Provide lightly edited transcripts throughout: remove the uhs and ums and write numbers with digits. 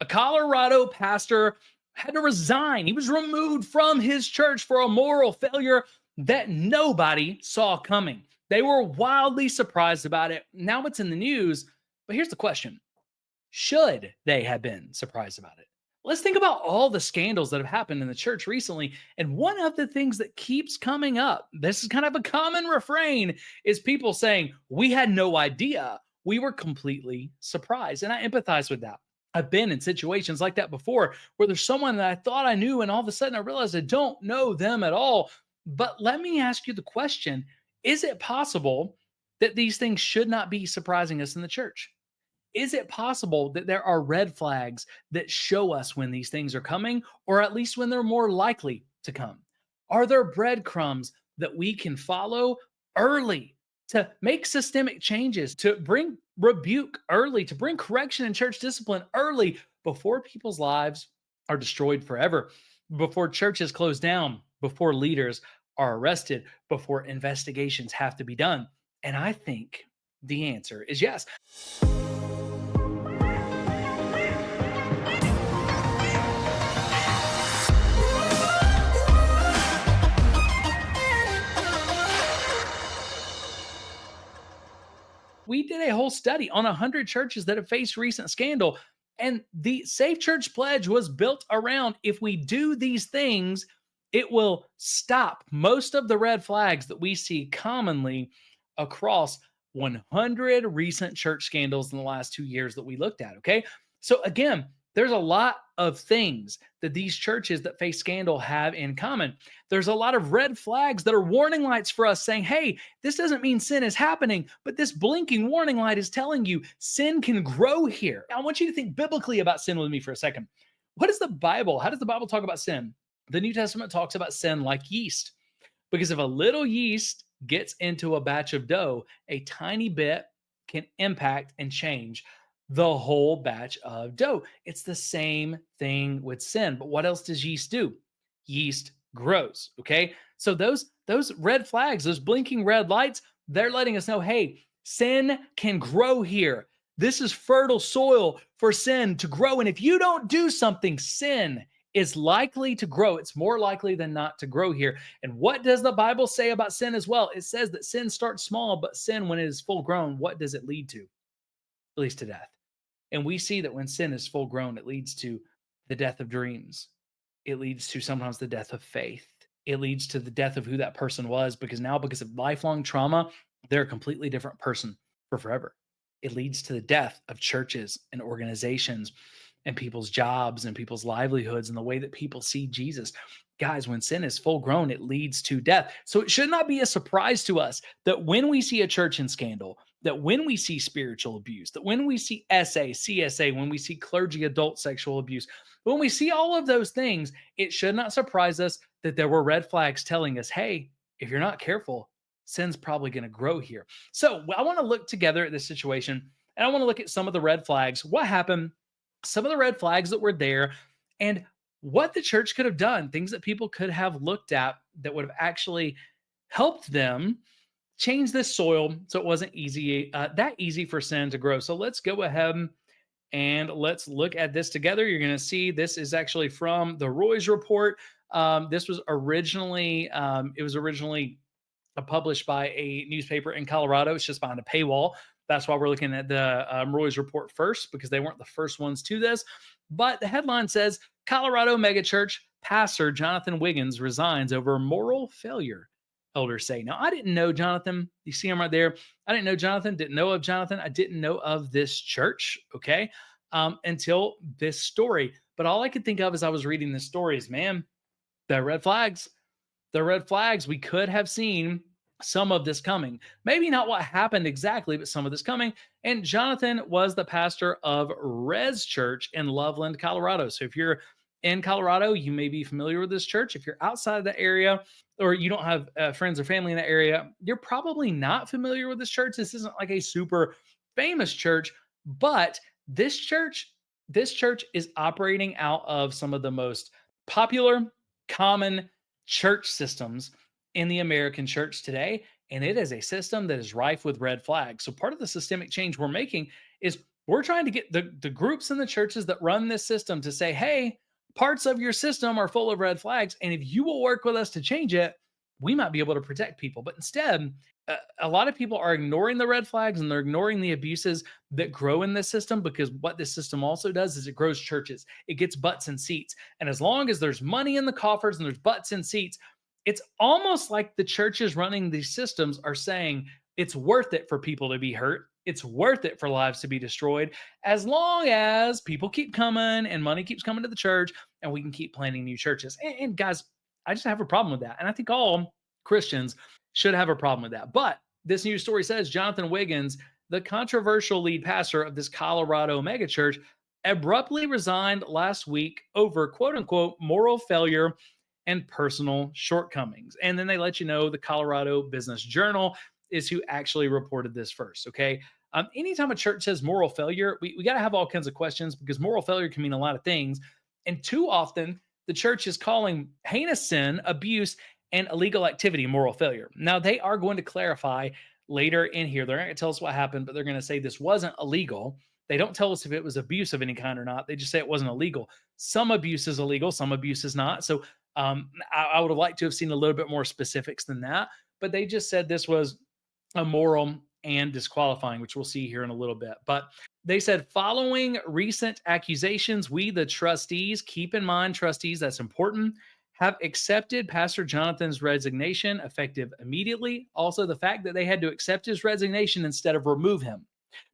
A Colorado pastor had to resign. He was removed from his church for a moral failure that nobody saw coming. They were wildly surprised about it. Now it's in the news. But here's the question: should they have been surprised about it? Let's think about all the scandals that have happened in the church recently. And one of the things that keeps coming up, this is kind of a common refrain, is people saying, "We had no idea. We were completely surprised." And I empathize with that. I've been in situations like that before where there's someone that I thought I knew, and all of a sudden I realized I don't know them at all. But let me ask you the question: is it possible that these things should not be surprising us in the church? Is it possible that there are red flags that show us when these things are coming, or at least when they're more likely to come? Are there breadcrumbs that we can follow early to make systemic changes, to bring rebuke early, to bring correction in church discipline early before people's lives are destroyed forever, before churches close down, before leaders are arrested, before investigations have to be done? And I think the answer is yes. We did a whole study on 100 churches that have faced recent scandal. And the Safe Church Pledge was built around, if we do these things, it will stop most of the red flags that we see commonly across 100 recent church scandals in the last 2 years that we looked at. Okay. So, again, there's a lot of things that these churches that face scandal have in common. There's a lot of red flags that are warning lights for us saying, hey, this doesn't mean sin is happening, but this blinking warning light is telling you sin can grow here. I want you to think biblically about sin with me for a second. What is the Bible? How does the Bible talk about sin? The New Testament talks about sin like yeast, because if a little yeast gets into a batch of dough, a tiny bit can impact and change the whole batch of dough. It's the same thing with sin. But what else does yeast do? Yeast grows. Okay. So those red flags, those blinking red lights, they're letting us know, hey, sin can grow here. This is fertile soil for sin to grow. And if you don't do something, sin is likely to grow. It's more likely than not to grow here. And what does the Bible say about sin as well? It says that sin starts small, but sin, when it is full grown, what does it lead to? It leads to death. And we see that when sin is full grown, it leads to the death of dreams. It leads to sometimes the death of faith. It leads to the death of who that person was, because now, because of lifelong trauma, they're a completely different person for forever. It leads to the death of churches and organizations and people's jobs and people's livelihoods and the way that people see Jesus. Guys, when sin is full grown, it leads to death. So it should not be a surprise to us that when we see a church in scandal, that when we see spiritual abuse, that when we see SA, CSA, when we see clergy adult sexual abuse, when we see all of those things, it should not surprise us that there were red flags telling us, hey, if you're not careful, sin's probably going to grow here. So I want to look together at this situation, and I want to look at some of the red flags, what happened, some of the red flags that were there, and what the church could have done, things that people could have looked at that would have actually helped them change this soil so it wasn't that easy for sin to grow. So let's go ahead and let's look at this together. You're going to see this is actually from the Roy's report. This was originally published by a newspaper in Colorado. It's just behind a paywall. That's why we're looking at the Roy's report first, because they weren't the first ones to this. But the headline says, Colorado megachurch pastor Jonathan Wiggins resigns over moral failure, elders say. Now, I didn't know Jonathan. You see him right there. I didn't know Jonathan, didn't know of Jonathan. I didn't know of this church, okay, until this story. But all I could think of as I was reading this story is, man, the red flags. The red flags, we could have seen some of this coming. Maybe not what happened exactly, but some of this coming. And Jonathan was the pastor of Rev Church in Loveland, Colorado. So if you're in Colorado, you may be familiar with this church. If you're outside of the area, or you don't have friends or family in the area, you're probably not familiar with this church. This isn't like a super famous church, but this church is operating out of some of the most popular, common church systems in the American church today. And it is a system that is rife with red flags. So part of the systemic change we're making is We're trying to get the groups and the churches that run this system to say, hey, parts of your system are full of red flags. And if you will work with us to change it, we might be able to protect people. But instead, a lot of people are ignoring the red flags and they're ignoring the abuses that grow in this system, because what this system also does is it grows churches. It gets butts and seats. And as long as there's money in the coffers and there's butts and seats, it's almost like the churches running these systems are saying it's worth it for people to be hurt. It's worth it for lives to be destroyed, as long as people keep coming and money keeps coming to the church and we can keep planting new churches. And guys, I just have a problem with that. And I think all Christians should have a problem with that. But this news story says Jonathan Wiggins, the controversial lead pastor of this Colorado megachurch, abruptly resigned last week over quote unquote moral failure and personal shortcomings. And then they let you know the Colorado Business Journal is who actually reported this first. Okay. Anytime a church says moral failure, we got to have all kinds of questions, because moral failure can mean a lot of things. And too often, the church is calling heinous sin, abuse, and illegal activity moral failure. Now, they are going to clarify later in here. They're not going to tell us what happened, but they're going to say this wasn't illegal. They don't tell us if it was abuse of any kind or not. They just say it wasn't illegal. Some abuse is illegal, some abuse is not. So I would have liked to have seen a little bit more specifics than that, but they just said this was immoral and disqualifying, which we'll see here in a little bit. But they said, following recent accusations, we, the trustees, keep in mind, trustees, that's important, have accepted Pastor Jonathan's resignation effective immediately. Also, the fact that they had to accept his resignation instead of remove him.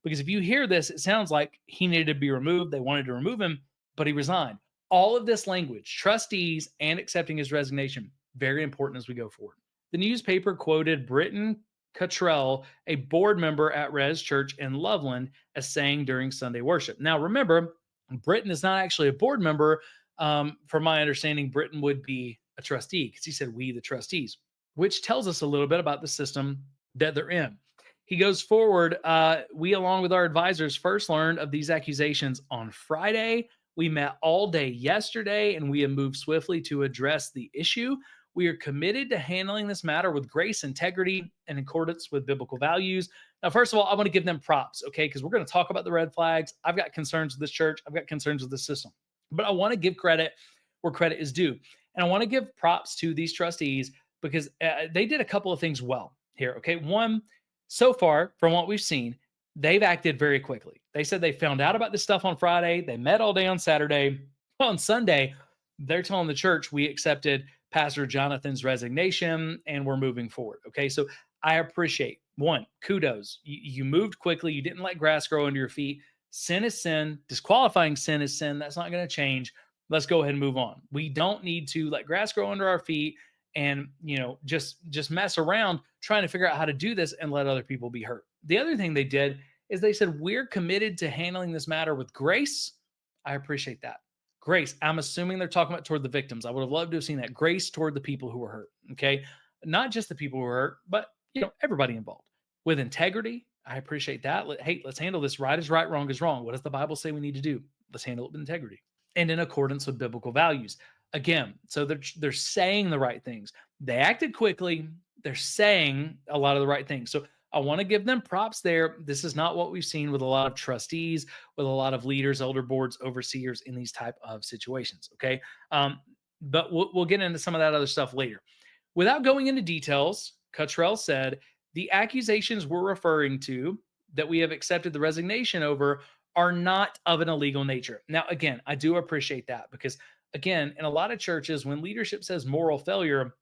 Because if you hear this, it sounds like he needed to be removed. They wanted to remove him, but he resigned. All of this language, trustees and accepting his resignation, very important as we go forward. The newspaper quoted Britton Cottrell, a board member at Rev Church in Loveland, as saying during Sunday worship. Now, remember, Britton is not actually a board member. From my understanding, Britton would be a trustee, because he said, we, the trustees, which tells us a little bit about the system that they're in. He goes forward. We, along with our advisors, first learned of these accusations on Friday. We met all day yesterday, and we have moved swiftly to address the issue. We are committed to handling this matter with grace, integrity, and in accordance with biblical values. Now, first of all, I want to give them props, okay? Because we're going to talk about the red flags. I've got concerns with this church. I've got concerns with this system. But I want to give credit where credit is due. And I want to give props to these trustees, because they did a couple of things well here, okay? One, so far, from what we've seen, they've acted very quickly. They said they found out about this stuff on Friday. They met all day on Saturday. On Sunday, they're telling the church, we accepted Pastor Jonathan's resignation and we're moving forward. Okay. So I appreciate, one, kudos. You moved quickly. You didn't let grass grow under your feet. Sin is sin. Disqualifying sin is sin. That's not going to change. Let's go ahead and move on. We don't need to let grass grow under our feet and, just mess around trying to figure out how to do this and let other people be hurt. The other thing they did is they said, we're committed to handling this matter with grace. I appreciate that. Grace, I'm assuming they're talking about toward the victims. I would have loved to have seen that. Grace toward the people who were hurt, okay? Not just the people who were hurt, but, everybody involved. With integrity, I appreciate that. Hey, let's handle this. Right is right, wrong is wrong. What does the Bible say we need to do? Let's handle it with integrity and in accordance with biblical values. Again, so they're saying the right things. They acted quickly. They're saying a lot of the right things. So I want to give them props there. This is not what we've seen with a lot of trustees, with a lot of leaders, elder boards, overseers in these type of situations. Okay. But we'll get into some of that other stuff later. Without going into details, Cottrell said the accusations we're referring to that we have accepted the resignation over are not of an illegal nature. Now, again, I do appreciate that, because again, in a lot of churches, when leadership says moral failure,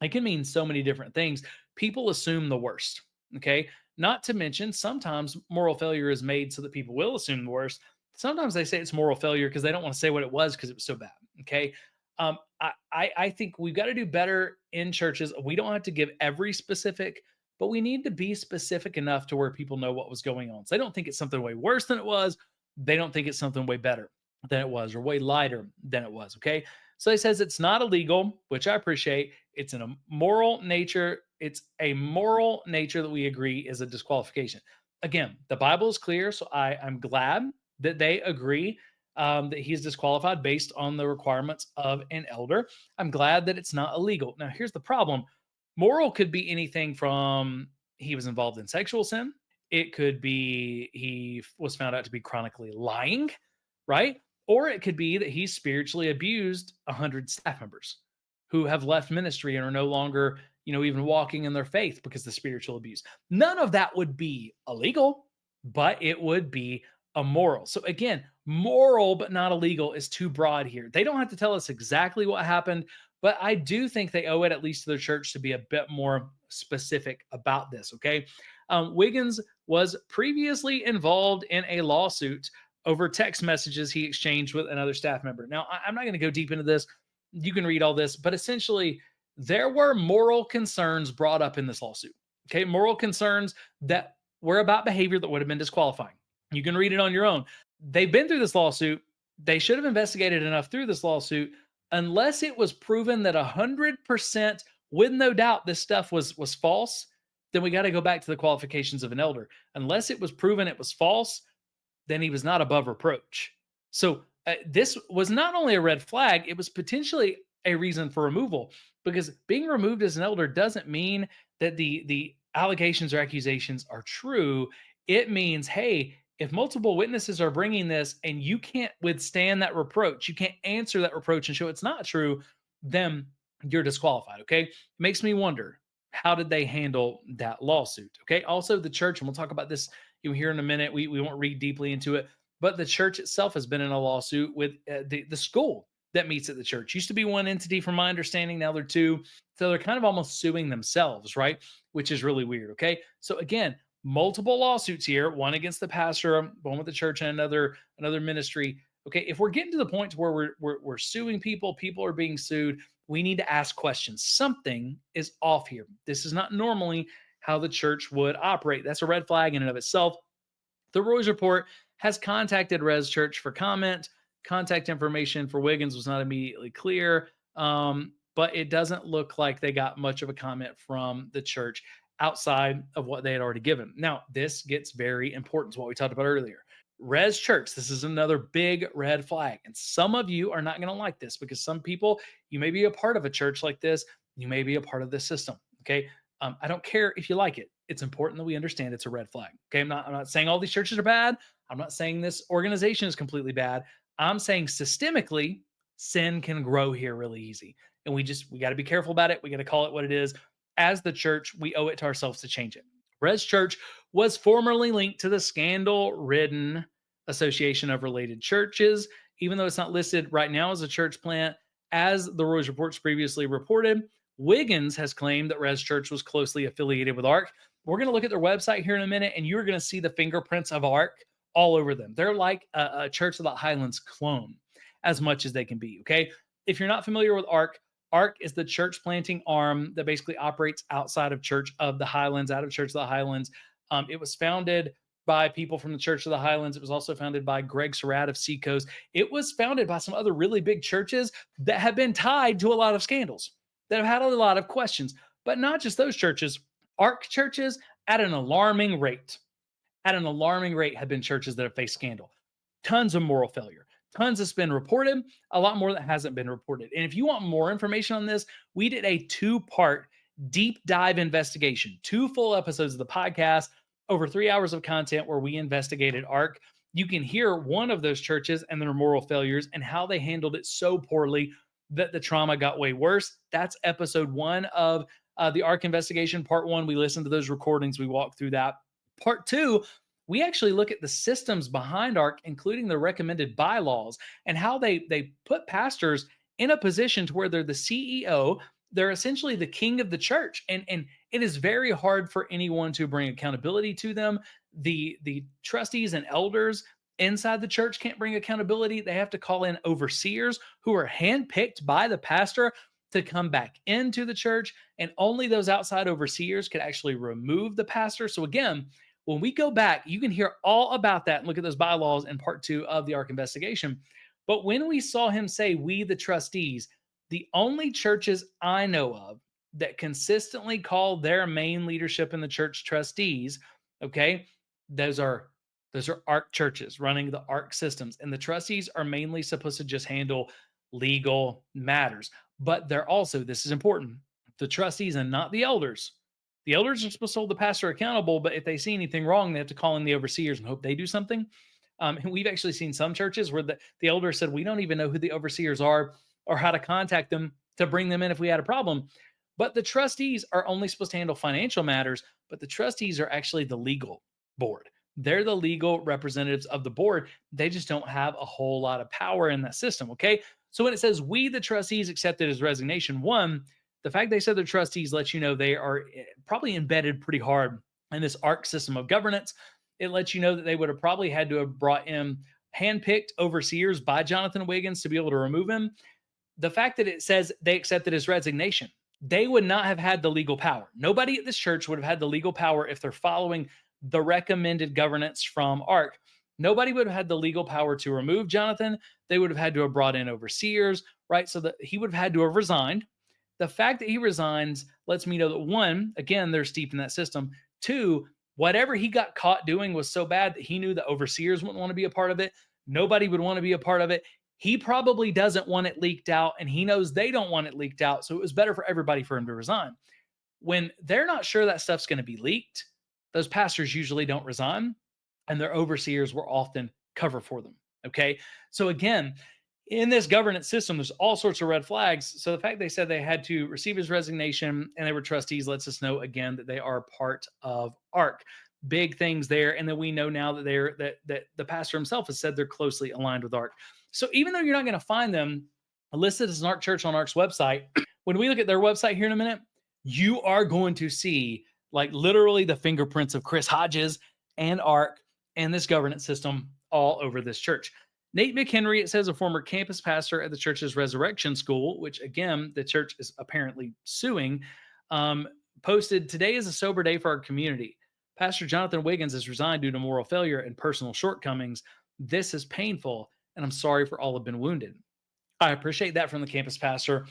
it can mean so many different things. People assume the worst. Okay. Not to mention, sometimes moral failure is made so that people will assume the worst. Sometimes they say it's moral failure because they don't want to say what it was because it was so bad. Okay. I think we've got to do better in churches. We don't have to give every specific, but we need to be specific enough to where people know what was going on. So they don't think it's something way worse than it was. They don't think it's something way better than it was, or way lighter than it was. Okay. So he says it's not illegal, which I appreciate. It's in a moral nature. It's a moral nature that we agree is a disqualification. Again, the Bible is clear. So I'm glad that they agree that he's disqualified based on the requirements of an elder. I'm glad that it's not illegal. Now, here's the problem. Moral could be anything from he was involved in sexual sin. It could be he was found out to be chronically lying, right? Or it could be that he spiritually abused 100 staff members who have left ministry and are no longer, even walking in their faith because of the spiritual abuse. None of that would be illegal, but it would be immoral. So again, moral but not illegal is too broad here. They don't have to tell us exactly what happened, but I do think they owe it at least to their church to be a bit more specific about this. Okay. Wiggins was previously involved in a lawsuit over text messages he exchanged with another staff member. Now, I'm not going to go deep into this. You can read all this, but essentially, there were moral concerns brought up in this lawsuit. Okay. Moral concerns that were about behavior that would have been disqualifying. You can read it on your own. They've been through this lawsuit. They should have investigated enough through this lawsuit, unless it was proven that 100% with no doubt this stuff was false. Then we got to go back to the qualifications of an elder. Unless it was proven it was false, then he was not above reproach. So this was not only a red flag, it was potentially a reason for removal, because being removed as an elder doesn't mean that the allegations or accusations are true. It means, hey, if multiple witnesses are bringing this and you can't withstand that reproach, you can't answer that reproach and show it's not true, then you're disqualified. Okay. It makes me wonder, how did they handle that lawsuit? Okay. Also, the church, and we'll talk about this here in a minute. We won't read deeply into it, but the church itself has been in a lawsuit with the school that meets at the church. Used to be one entity, from my understanding. Now they're two. So they're kind of almost suing themselves, right? Which is really weird. Okay. So again, multiple lawsuits here, one against the pastor, one with the church, and another ministry. Okay. If we're getting to the point to where we're suing people, people are being sued, we need to ask questions. Something is off here. This is not normally how the church would operate. That's a red flag in and of itself. The Roy's Report has contacted Rev Church for comment. Contact information for Wiggins was not immediately clear, but it doesn't look like they got much of a comment from the church outside of what they had already given. Now, this gets very important to what we talked about earlier. Res Church, this is another big red flag. And some of you are not going to like this, because some people, you may be a part of a church like this, you may be a part of this system. Okay. I don't care if you like it. It's important that we understand it's a red flag. Okay. I'm not saying all these churches are bad. I'm not saying this organization is completely bad. I'm saying systemically, sin can grow here really easy. And we got to be careful about it. We got to call it what it is. As the church, we owe it to ourselves to change it. Res Church was formerly linked to the scandal ridden Association of Related Churches, even though it's not listed right now as a church plant. As the Roy's Reports previously reported, Wiggins has claimed that Res Church was closely affiliated with ARC. We're going to look at their website here in a minute, and you're going to see the fingerprints of ARC all over them. They're like a Church of the Highlands clone, as much as they can be. Okay. If you're not familiar with ARC, ARC is the church planting arm that basically operates outside of Church of the Highlands, out of Church of the Highlands. It was founded by people from the Church of the Highlands. It was also founded by Greg Surratt of Seacoast. It was founded by some other really big churches that have been tied to a lot of scandals, that have had a lot of questions. But not just those churches, ARC churches at an alarming rate. At an alarming rate have been churches that have faced scandal. Tons of moral failure. Tons has been reported, a lot more that hasn't been reported. And if you want more information on this, we did a 2-part deep dive investigation, 2 full episodes of the podcast, over 3 hours of content where we investigated ARC. You can hear one of those churches and their moral failures and how they handled it so poorly that the trauma got way worse. That's episode 1 of the ARC investigation. Part 1, we listened to those recordings. We walked through that. Part 2, we actually look at the systems behind ARC, including the recommended bylaws, and how they put pastors in a position to where they're the CEO. They're essentially the king of the church. And it is very hard for anyone to bring accountability to them. The trustees and elders inside the church can't bring accountability. They have to call in overseers who are handpicked by the pastor to come back into the church. And only those outside overseers could actually remove the pastor. So again, when we go back, you can hear all about that and look at those bylaws in part 2 of the ARC investigation. But when we saw him say, we the trustees, the only churches I know of that consistently call their main leadership in the church trustees, okay, those are ARC churches running the ARC systems. And the trustees are mainly supposed to just handle legal matters. But they're also, this is important, the trustees and not the elders The elders are supposed to hold the pastor accountable, but if they see anything wrong, they have to call in the overseers and hope they do something. And we've actually seen some churches where the elder said, we don't even know who the overseers are or how to contact them to bring them in if we had a problem. But the trustees are only supposed to handle financial matters, but the trustees are actually the legal board. They're the legal representatives of the board. They just don't have a whole lot of power in that system. Okay. So when it says we, the trustees, accepted his resignation, one, the fact they said they're trustees lets you know they are probably embedded pretty hard in this ARC system of governance. It lets you know that they would have probably had to have brought in handpicked overseers by Jonathan Wiggins to be able to remove him. The fact that it says they accepted his resignation, they would not have had the legal power. Nobody at this church would have had the legal power if they're following the recommended governance from ARC. Nobody would have had the legal power to remove Jonathan. They would have had to have brought in overseers, right? So that he would have had to have resigned. The fact that he resigns lets me know that one, again, they're steeped in that system. Two, whatever he got caught doing was so bad that he knew the overseers wouldn't want to be a part of it. Nobody would want to be a part of it. He probably doesn't want it leaked out, and he knows they don't want it leaked out. So it was better for everybody for him to resign. When they're not sure that stuff's going to be leaked, those pastors usually don't resign, and their overseers will often cover for them. Okay. So again, in this governance system, there's all sorts of red flags. So the fact they said they had to receive his resignation and they were trustees lets us know again that they are part of ARC. Big things there. And then we know now that that the pastor himself has said they're closely aligned with ARC. So even though you're not going to find them listed as an ARC church on ARC's website, when we look at their website here in a minute, you are going to see like literally the fingerprints of Chris Hodges and ARC and this governance system all over this church. Nate McHenry, it says, a former campus pastor at the church's Resurrection School, which again, the church is apparently suing, posted, "Today is a sober day for our community. Pastor Jonathan Wiggins has resigned due to moral failure and personal shortcomings. This is painful, and I'm sorry for all who have been wounded." I appreciate that from the campus pastor.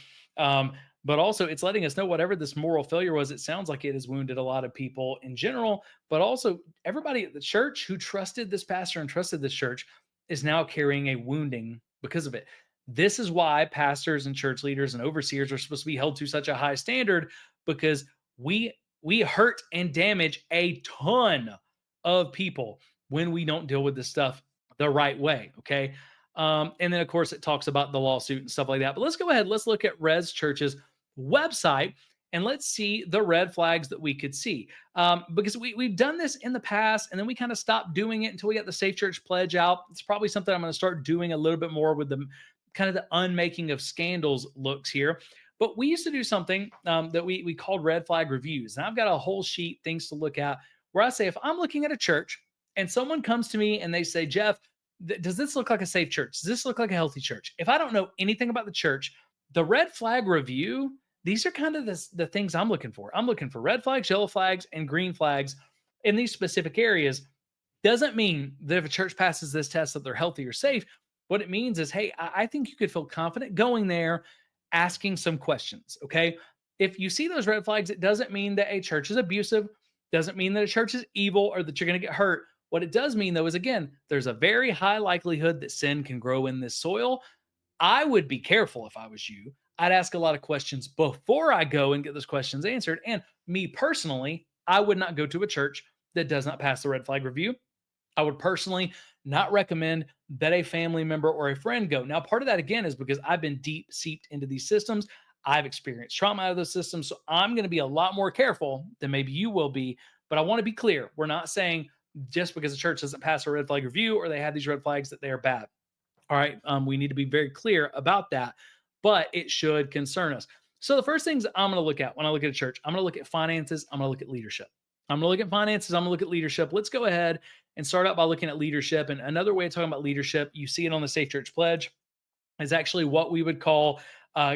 But also, it's letting us know whatever this moral failure was, it sounds like it has wounded a lot of people in general, but also everybody at the church who trusted this pastor and trusted this church is now carrying a wounding because of it. This is why pastors and church leaders and overseers are supposed to be held to such a high standard, because we hurt and damage a ton of people when we don't deal with this stuff the right way. Okay. And then, of course, it talks about the lawsuit and stuff like that. But let's go ahead. Let's look at Res Church's website and let's see the red flags that we could see. Because we've done this in the past and then we kind of stopped doing it until we got the Safe Church Pledge out. It's probably something I'm going to start doing a little bit more with the kind of the unmaking of scandals looks here. But we used to do something that we called red flag reviews. And I've got a whole sheet, things to look at, where I say, if I'm looking at a church and someone comes to me and they say, Jeff, does this look like a safe church? Does this look like a healthy church? If I don't know anything about the church, the red flag review, these are kind of the things I'm looking for. I'm looking for red flags, yellow flags, and green flags in these specific areas. Doesn't mean that if a church passes this test that they're healthy or safe. What it means is, hey, I think you could feel confident going there, asking some questions. Okay. If you see those red flags, it doesn't mean that a church is abusive, doesn't mean that a church is evil or that you're going to get hurt. What it does mean, though, is again, there's a very high likelihood that sin can grow in this soil. I would be careful if I was you. I'd ask a lot of questions before I go and get those questions answered. And me personally, I would not go to a church that does not pass the red flag review. I would personally not recommend that a family member or a friend go. Now, part of that, again, is because I've been deep seeped into these systems. I've experienced trauma out of those systems. So I'm going to be a lot more careful than maybe you will be. But I want to be clear. We're not saying just because the church doesn't pass a red flag review or they have these red flags that they are bad. All right. We need to be very clear about that, but it should concern us. So the first things I'm going to look at when I look at a church, I'm going to look at finances. I'm going to look at leadership. I'm going to look at finances. I'm going to look at leadership. Let's go ahead and start out by looking at leadership. And another way of talking about leadership, you see it on the Safe Church Pledge, is actually what we would call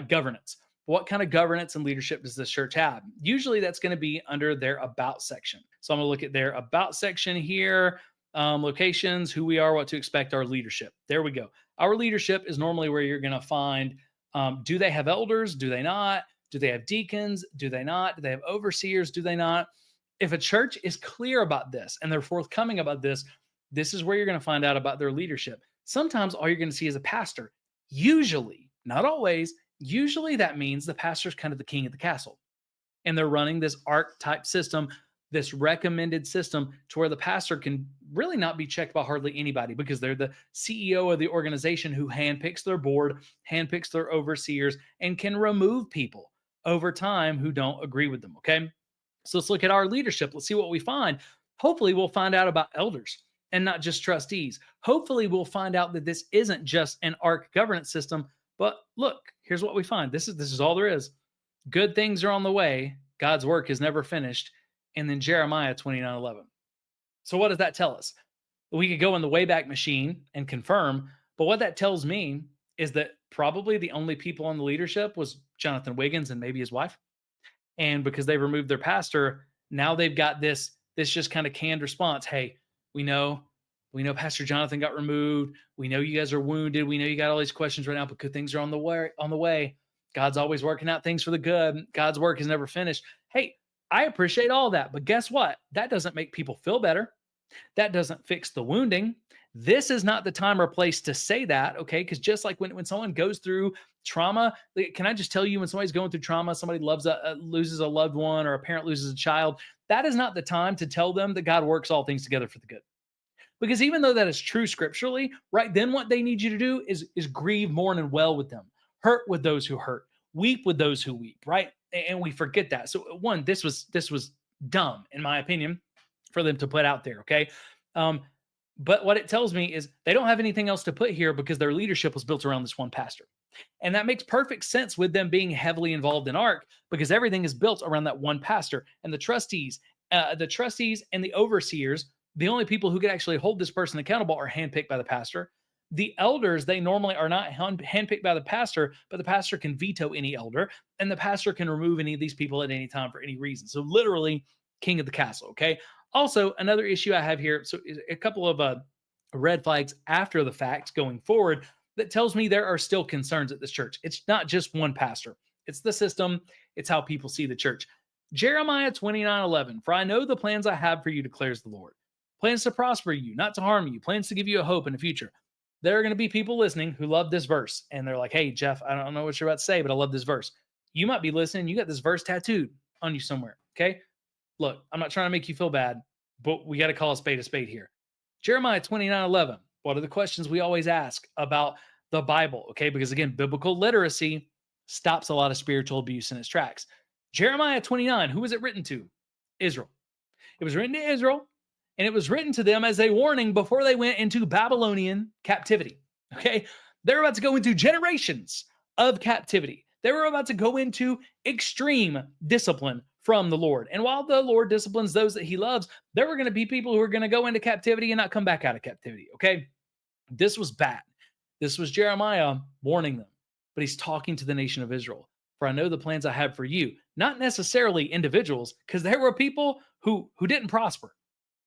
governance. What kind of governance and leadership does this church have? Usually that's going to be under their about section. So I'm going to look at their about section here, locations, who we are, what to expect, our leadership. There we go. Our leadership is normally where you're going to find, do they have elders? Do they not? Do they have deacons? Do they not? Do they have overseers? Do they not? If a church is clear about this and they're forthcoming about this, this is where you're going to find out about their leadership. Sometimes all you're going to see is a pastor. Usually, not always, usually that means the pastor's kind of the king of the castle. And they're running this ARC type system, this recommended system to where the pastor can really not be checked by hardly anybody because they're the CEO of the organization who handpicks their board, handpicks their overseers, and can remove people over time who don't agree with them. Okay. So let's look at our leadership. Let's see what we find. Hopefully, we'll find out about elders and not just trustees. Hopefully, we'll find out that this isn't just an ARC governance system. But look, here's what we find. This is all there is. Good things are on the way. God's work is never finished. And then Jeremiah 29:11. So what does that tell us? We could go in the Wayback Machine and confirm, but what that tells me is that probably the only people on the leadership was Jonathan Wiggins and maybe his wife. And because they removed their pastor, now they've got this just kind of canned response. Hey, we know, we know Pastor Jonathan got removed. We know you guys are wounded. We know you got all these questions right now, but good things are on the way. God's always working out things for the good. God's work is never finished. Hey, I appreciate all that, but guess what? That doesn't make people feel better. That doesn't fix the wounding. This is not the time or place to say that, okay? Because just like when someone goes through trauma, can I just tell you, when somebody's going through trauma, somebody loses a loved one or a parent loses a child, that is not the time to tell them that God works all things together for the good. Because even though that is true scripturally, right then what they need you to do is grieve, mourn, and well with them, hurt with those who hurt, weep with those who weep, right? And we forget that. So one, this was dumb, in my opinion, for them to put out there. Okay. Um, but what it tells me is they don't have anything else to put here because their leadership was built around this one pastor. And that makes perfect sense with them being heavily involved in ARC because everything is built around that one pastor. And the trustees and the overseers, the only people who could actually hold this person accountable are handpicked by the pastor. The elders, they normally are not handpicked by the pastor, but the pastor can veto any elder, and the pastor can remove any of these people at any time for any reason. So literally, king of the castle. Okay. Also, another issue I have here. So a couple of red flags after the fact going forward that tells me there are still concerns at this church. It's not just one pastor. It's the system. It's how people see the church. Jeremiah 29:11. For I know the plans I have for you, declares the Lord. Plans to prosper you, not to harm you. Plans to give you a hope in the future. There are going to be people listening who love this verse. And they're like, hey, Jeff, I don't know what you're about to say, but I love this verse. You might be listening. You got this verse tattooed on you somewhere. Okay. Look, I'm not trying to make you feel bad, but we got to call a spade here. Jeremiah 29:11. What are the questions we always ask about the Bible? Okay, because again, biblical literacy stops a lot of spiritual abuse in its tracks. Jeremiah 29, who was it written to? Israel. It was written to Israel, and it was written to them as a warning before they went into Babylonian captivity. Okay, they're about to go into generations of captivity. They were about to go into extreme discipline from the Lord. And while the Lord disciplines those that he loves, there were going to be people who are going to go into captivity and not come back out of captivity. Okay. This was bad. This was Jeremiah warning them, but he's talking to the nation of Israel. For I know the plans I have for you, not necessarily individuals, because there were people who didn't prosper.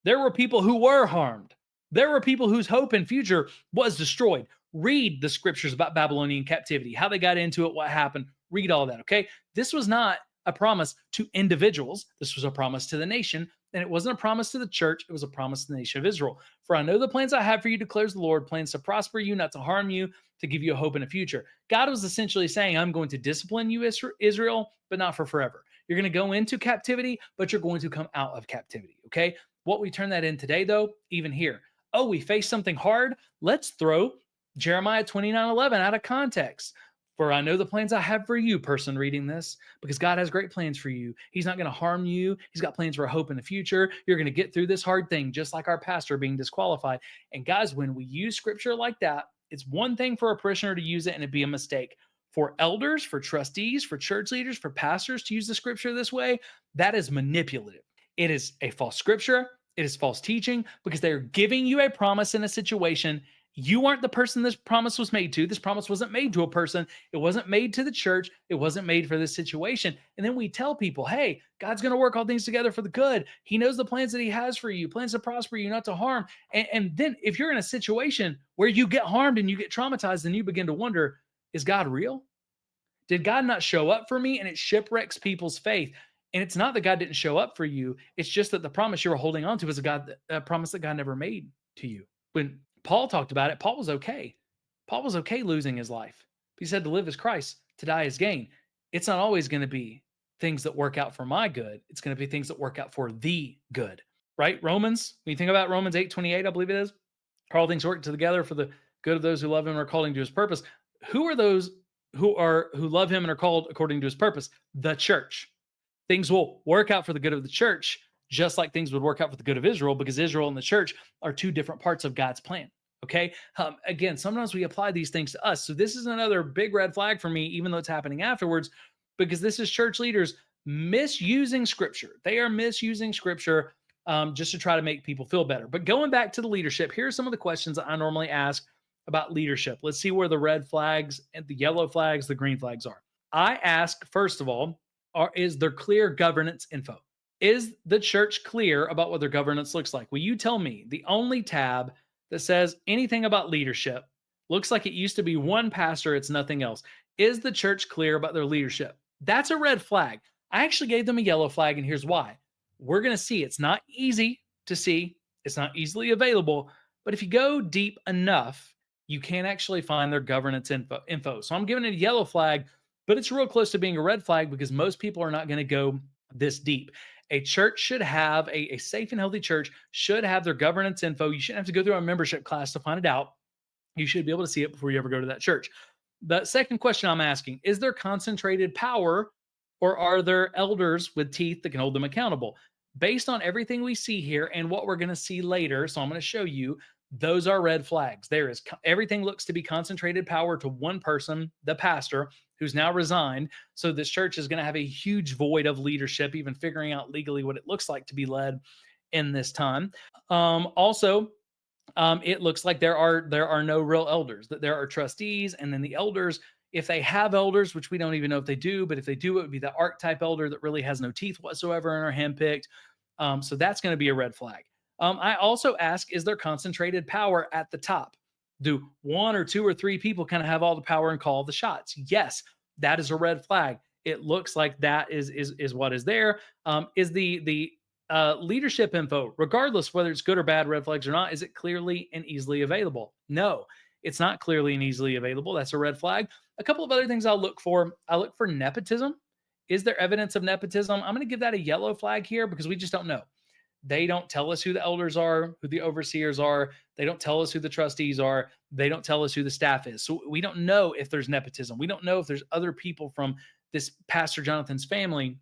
There were people who were harmed. There were people whose hope and future was destroyed. Read the scriptures about Babylonian captivity, how they got into it, what happened. Read all that, okay? This was not a promise to individuals. This was a promise to the nation. And it wasn't a promise to the church. It was a promise to the nation of Israel. For I know the plans I have for you, declares the Lord, plans to prosper you, not to harm you, to give you a hope in a future. God was essentially saying, I'm going to discipline you, Israel, but not for forever. You're going to go into captivity, but you're going to come out of captivity, okay? What we turn that in today, though, even here. Oh, we face something hard. Let's throw Jeremiah 29:11 out of context. For I know the plans I have for you, person reading this, because God has great plans for you. He's not going to harm you. He's got plans for a hope in the future. You're going to get through this hard thing, just like our pastor being disqualified. And guys, when we use scripture like that, it's one thing for a parishioner to use it and it be a mistake. For elders, for trustees, for church leaders, for pastors to use the scripture this way, that is manipulative. It is a false scripture. It is false teaching because they are giving you a promise in a situation. You aren't the person this promise was made to. This promise wasn't made to a person. It wasn't made to the church. It wasn't made for this situation. And then we tell people, hey, God's going to work all things together for the good. He knows the plans that he has for you, plans to prosper you, not to harm. And then if you're in a situation where you get harmed and you get traumatized, then you begin to wonder, is God real? Did God not show up for me? And it shipwrecks people's faith. And it's not that God didn't show up for you. It's just that the promise you were holding on to is a promise that God never made to you. When Paul talked about it, Paul was okay. Paul was okay losing his life. He said to live is Christ, to die is gain. It's not always going to be things that work out for my good. It's going to be things that work out for the good, right? Romans, when you think about Romans 8:28, I believe it is, all things work together for the good of those who love him and are called to his purpose. Who are those who love him and are called according to his purpose? The church. Things will work out for the good of the church, just like things would work out for the good of Israel, because Israel and the church are two different parts of God's plan. Okay. Again, sometimes we apply these things to us. So this is another big red flag for me, even though it's happening afterwards, because this is church leaders misusing scripture. They are misusing scripture just to try to make people feel better. But going back to the leadership, here are some of the questions that I normally ask about leadership. Let's see where the red flags and the yellow flags, the green flags are. I ask, first of all, is there clear governance info? Is the church clear about what their governance looks like? Will you tell me the only tab that says anything about leadership looks like it used to be one pastor, it's nothing else? Is the church clear about their leadership? That's a red flag. I actually gave them a yellow flag, and here's why. We're going to see it's not easy to see, it's not easily available, but if you go deep enough, you can actually find their governance info. So I'm giving it a yellow flag, but it's real close to being a red flag because most people are not going to go this deep. A church should have a safe and healthy church should have their governance info. You shouldn't have to go through a membership class to find it out. You should be able to see it before you ever go to that church. The second question I'm asking, is there concentrated power, or are there elders with teeth that can hold them accountable? Based on everything we see here and what we're going to see later, so I'm going to show you, those are red flags. There is everything looks to be concentrated power to one person, the pastor, who's now resigned. So this church is going to have a huge void of leadership, even figuring out legally what it looks like to be led in this time. Also, it looks like there are no real elders, that there are trustees, and then the elders, if they have elders, which we don't even know if they do, but if they do, it would be the archetype elder that really has no teeth whatsoever and are handpicked. So that's going to be a red flag. I also ask, is there concentrated power at the top? Do one or two or three people kind of have all the power and call the shots? Yes, that is a red flag. It looks like that is what is there. Is the leadership info, regardless whether it's good or bad red flags or not, is it clearly and easily available? No, it's not clearly and easily available. That's a red flag. A couple of other things I'll look for. I look for nepotism. Is there evidence of nepotism? I'm going to give that a yellow flag here because we just don't know. They don't tell us who the elders are, who the overseers are. They don't tell us who the trustees are. They don't tell us who the staff is. So we don't know if there's nepotism. We don't know if there's other people from this Pastor Jonathan's family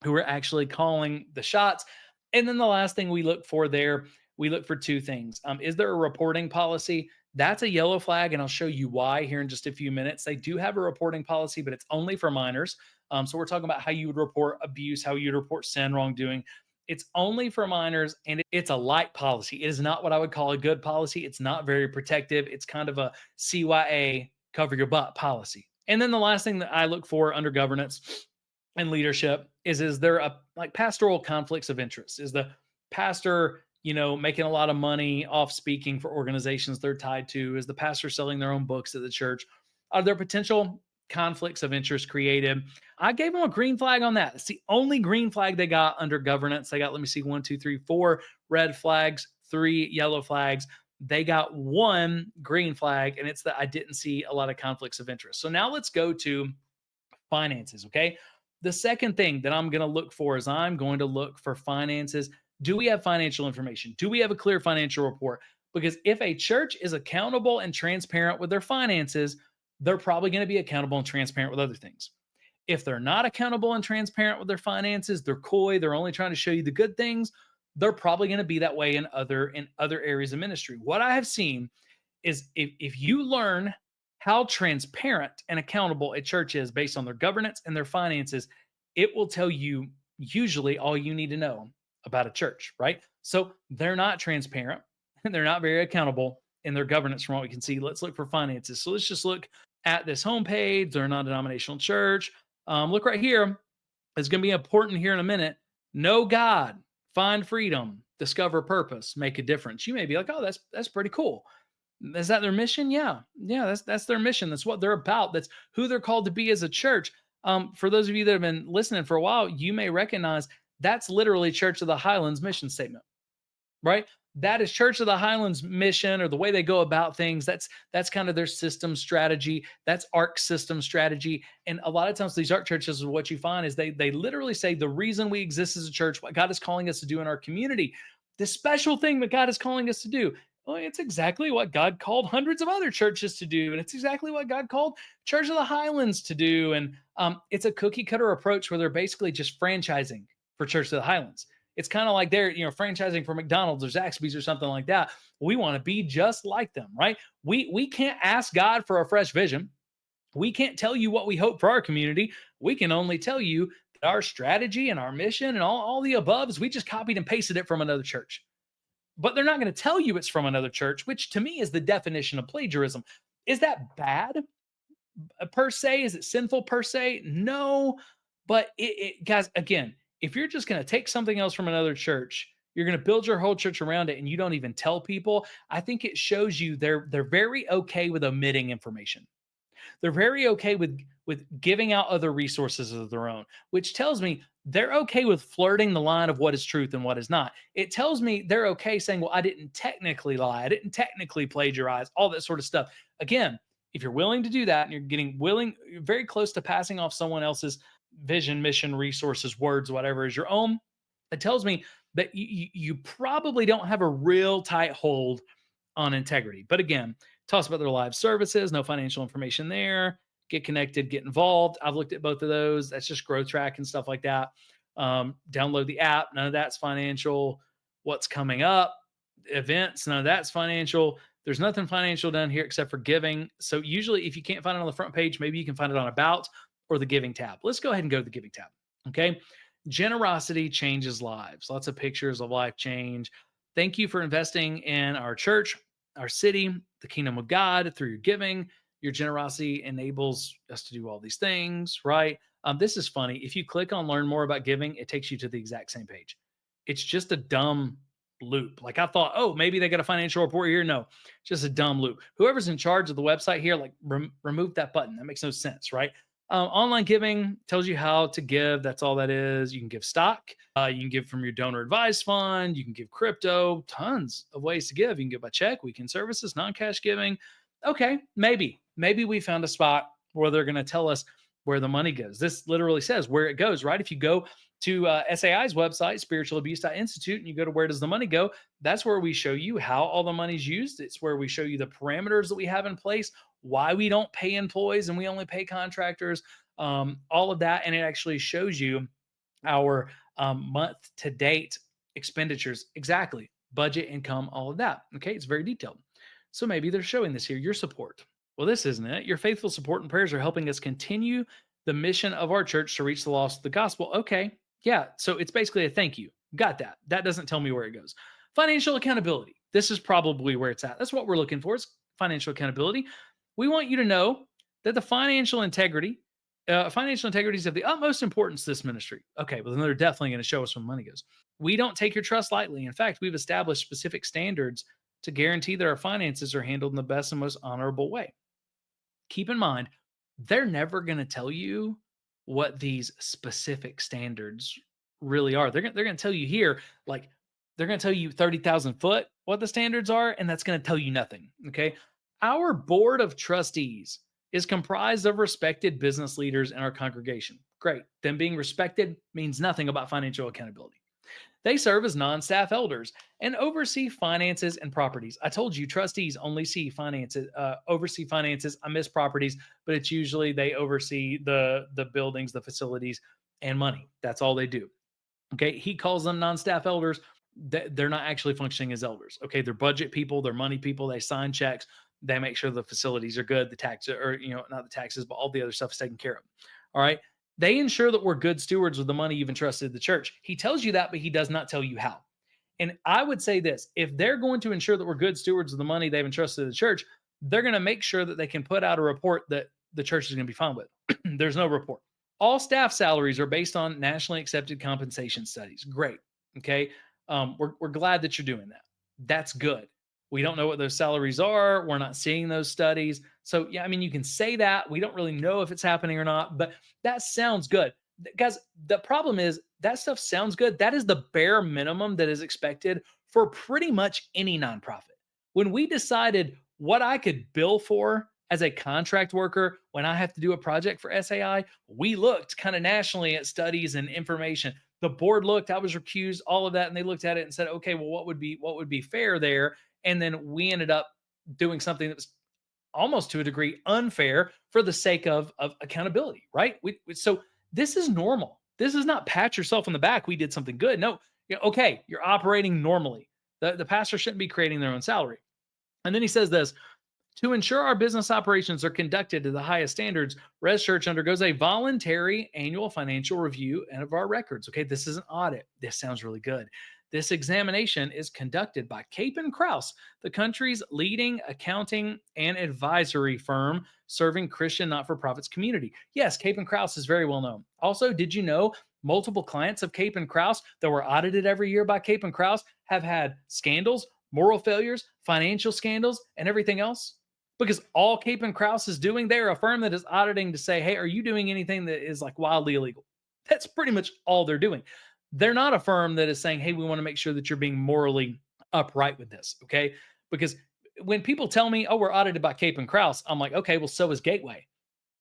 who are actually calling the shots. And then the last thing we look for there, we look for two things. Is there a reporting policy? That's a yellow flag, and I'll show you why here in just a few minutes. They do have a reporting policy, but it's only for minors. So we're talking about how you would report abuse, how you'd report sin, wrongdoing. It's only for minors, and it's a light policy. It is not what I would call a good policy. It's not very protective. It's kind of a CYA, cover your butt policy. And then the last thing that I look for under governance and leadership is there a like pastoral conflicts of interest? Is the pastor, making a lot of money off speaking for organizations they're tied to? Is the pastor selling their own books at the church? Are there potential conflicts of interest created? I gave them a green flag on that. It's the only green flag they got under governance. They got, let me see, 1, 2, 3, 4 red flags, 3 yellow flags. They got 1 green flag, and it's that I didn't see a lot of conflicts of interest. So now let's go to finances. Okay. The second thing that I'm going to look for is I'm going to look for finances. Do we have financial information? Do we have a clear financial report? Because if a church is accountable and transparent with their finances, they're probably going to be accountable and transparent with other things. If they're not accountable and transparent with their finances, they're coy, they're only trying to show you the good things, they're probably going to be that way in other areas of ministry. What I have seen is if you learn how transparent and accountable a church is based on their governance and their finances, it will tell you usually all you need to know about a church, right? So they're not transparent and they're not very accountable in their governance from what we can see. Let's look for finances. So let's just look at this homepage. They're a non-denominational church. Look right here. It's going to be important here in a minute. Know God, find freedom, discover purpose, make a difference. You may be like, oh, that's pretty cool. Is that their mission? Yeah. That's their mission. That's what they're about. That's who they're called to be as a church. For those of you that have been listening for a while, you may recognize that's literally Church of the Highlands mission statement, right? That is Church of the Highlands mission, or the way they go about things. That's kind of their system strategy. That's ARC system strategy. And a lot of times these ARC churches, what you find is they literally say the reason we exist as a church, what God is calling us to do in our community, this special thing that God is calling us to do. Well, it's exactly what God called hundreds of other churches to do, and it's exactly what God called Church of the Highlands to do. And it's a cookie cutter approach where they're basically just franchising for Church of the Highlands. It's kind of like they're, franchising for McDonald's or Zaxby's or something like that. We want to be just like them, right? We can't ask God for a fresh vision. We can't tell you what we hope for our community. We can only tell you that our strategy and our mission and all the above is we just copied and pasted it from another church. But they're not going to tell you it's from another church, which to me is the definition of plagiarism. Is that bad per se? Is it sinful per se? No. But guys, again, if you're just going to take something else from another church, you're going to build your whole church around it, and you don't even tell people. I think it shows you they're very okay with omitting information. They're very okay with giving out other resources of their own, which tells me they're okay with flirting the line of what is truth and what is not. It tells me they're okay saying, well, I didn't technically lie. I didn't technically plagiarize, all that sort of stuff. Again, if you're willing to do that and you're very close to passing off someone else's vision, mission, resources, words, whatever is your own, it tells me that you probably don't have a real tight hold on integrity. But again, talks about their live services, no financial information there. Get connected, get involved. I've looked at both of those. That's just growth track and stuff like that. Download the app. None of that's financial. What's coming up? Events. None of that's financial. There's nothing financial done here except for giving. So usually if you can't find it on the front page, maybe you can find it on About or the Giving tab. Let's go ahead and go to the Giving tab. Okay. Generosity changes lives. Lots of pictures of life change. Thank you for investing in our church, our city, the kingdom of God through your giving. Your generosity enables us to do all these things, right? This is funny. If you click on learn more about giving, it takes you to the exact same page. It's just a dumb loop. Like I thought, oh, maybe they got a financial report here. No, just a dumb loop. Whoever's in charge of the website here, like remove that button. That makes no sense, right? Online giving tells you how to give. That's all that is. You can give stock. You can give from your donor advised fund. You can give crypto. Tons of ways to give. You can give by check, weekend services, non-cash giving. Okay, maybe we found a spot where they're going to tell us where the money goes. This literally says where it goes, right? If you go to SAI's website, spiritualabuse.institute, and you go to where does the money go, that's where we show you how all the money's used. It's where we show you the parameters that we have in place, why we don't pay employees and we only pay contractors, all of that. And it actually shows you our month to date expenditures, exactly, budget, income, all of that. Okay, it's very detailed. So maybe they're showing this here, your support. Well, this isn't it. Your faithful support and prayers are helping us continue the mission of our church to reach the lost with the gospel. Okay, yeah, so it's basically a thank you. Got that. That doesn't tell me where it goes. Financial accountability. This is probably where it's at. That's what we're looking for, is financial accountability. We want you to know that the financial integrity is of the utmost importance to this ministry. Okay, well, then they're definitely going to show us where money goes. We don't take your trust lightly. In fact, we've established specific standards to guarantee that our finances are handled in the best and most honorable way. Keep in mind, they're never going to tell you what these specific standards really are. They're going to tell you here, like they're going to tell you 30,000 foot what the standards are, and that's going to tell you nothing. Okay. Our board of trustees is comprised of respected business leaders in our congregation. Great. Them being respected means nothing about financial accountability. They serve as non-staff elders and oversee finances and properties. I told you trustees only see finances, oversee finances. I miss properties, but it's usually they oversee the buildings, the facilities, and money. That's all they do. Okay, he calls them non-staff elders. They're not actually functioning as elders. Okay, they're budget people, they're money people. They sign checks. They make sure the facilities are good. The taxes, or not the taxes, but all the other stuff is taken care of. All right. They ensure that we're good stewards with the money you've entrusted the church. He tells you that, but he does not tell you how. And I would say this: if they're going to ensure that we're good stewards of the money they've entrusted the church, they're going to make sure that they can put out a report that the church is going to be fine with. There's no report. All staff salaries are based on nationally accepted compensation studies. Great. Okay. We're glad that you're doing that. That's good. We don't know what those salaries are. We're not seeing those studies. So, yeah, I mean, you can say that. We don't really know if it's happening or not, but that sounds good. Guys, the problem is that stuff sounds good. That is the bare minimum that is expected for pretty much any nonprofit. When we decided what I could bill for as a contract worker when I have to do a project for SAI, we looked kind of nationally at studies and information. The board looked, I was recused, all of that, and they looked at it and said, okay, well, what would be fair there? And then we ended up doing something that was almost to a degree unfair for the sake of accountability, right? So this is normal. This is not pat yourself on the back. We did something good. No, okay, you're operating normally. The pastor shouldn't be creating their own salary. And then he says this: to ensure our business operations are conducted to the highest standards, Rev Church undergoes a voluntary annual financial review and of our records. Okay, this is an audit. This sounds really good. This examination is conducted by Cape and Krause, the country's leading accounting and advisory firm serving Christian not-for-profits community. Yes, Cape and Krause is very well known. Also, did you know multiple clients of Cape and Krause that were audited every year by Cape and Krause have had scandals, moral failures, financial scandals, and everything else? Because all Cape and Krause is doing, they're a firm that is auditing to say, hey, are you doing anything that is like wildly illegal? That's pretty much all they're doing. They're not a firm that is saying, hey, we want to make sure that you're being morally upright with this. Okay. Because when people tell me, oh, we're audited by Cape and Krause, I'm like, okay, well, so is Gateway.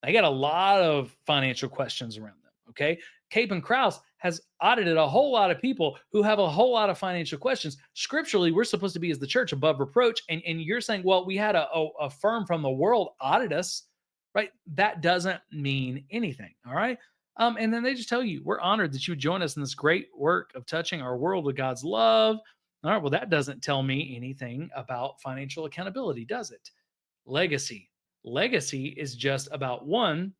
They got a lot of financial questions around them. Okay. Cape and Krause has audited a whole lot of people who have a whole lot of financial questions. Scripturally, we're supposed to be as the church above reproach. And you're saying, well, we had a firm from the world audit us, right? That doesn't mean anything. All right. And then they just tell you, we're honored that you would join us in this great work of touching our world with God's love. All right. Well, that doesn't tell me anything about financial accountability, does it? Legacy. Legacy is just about one.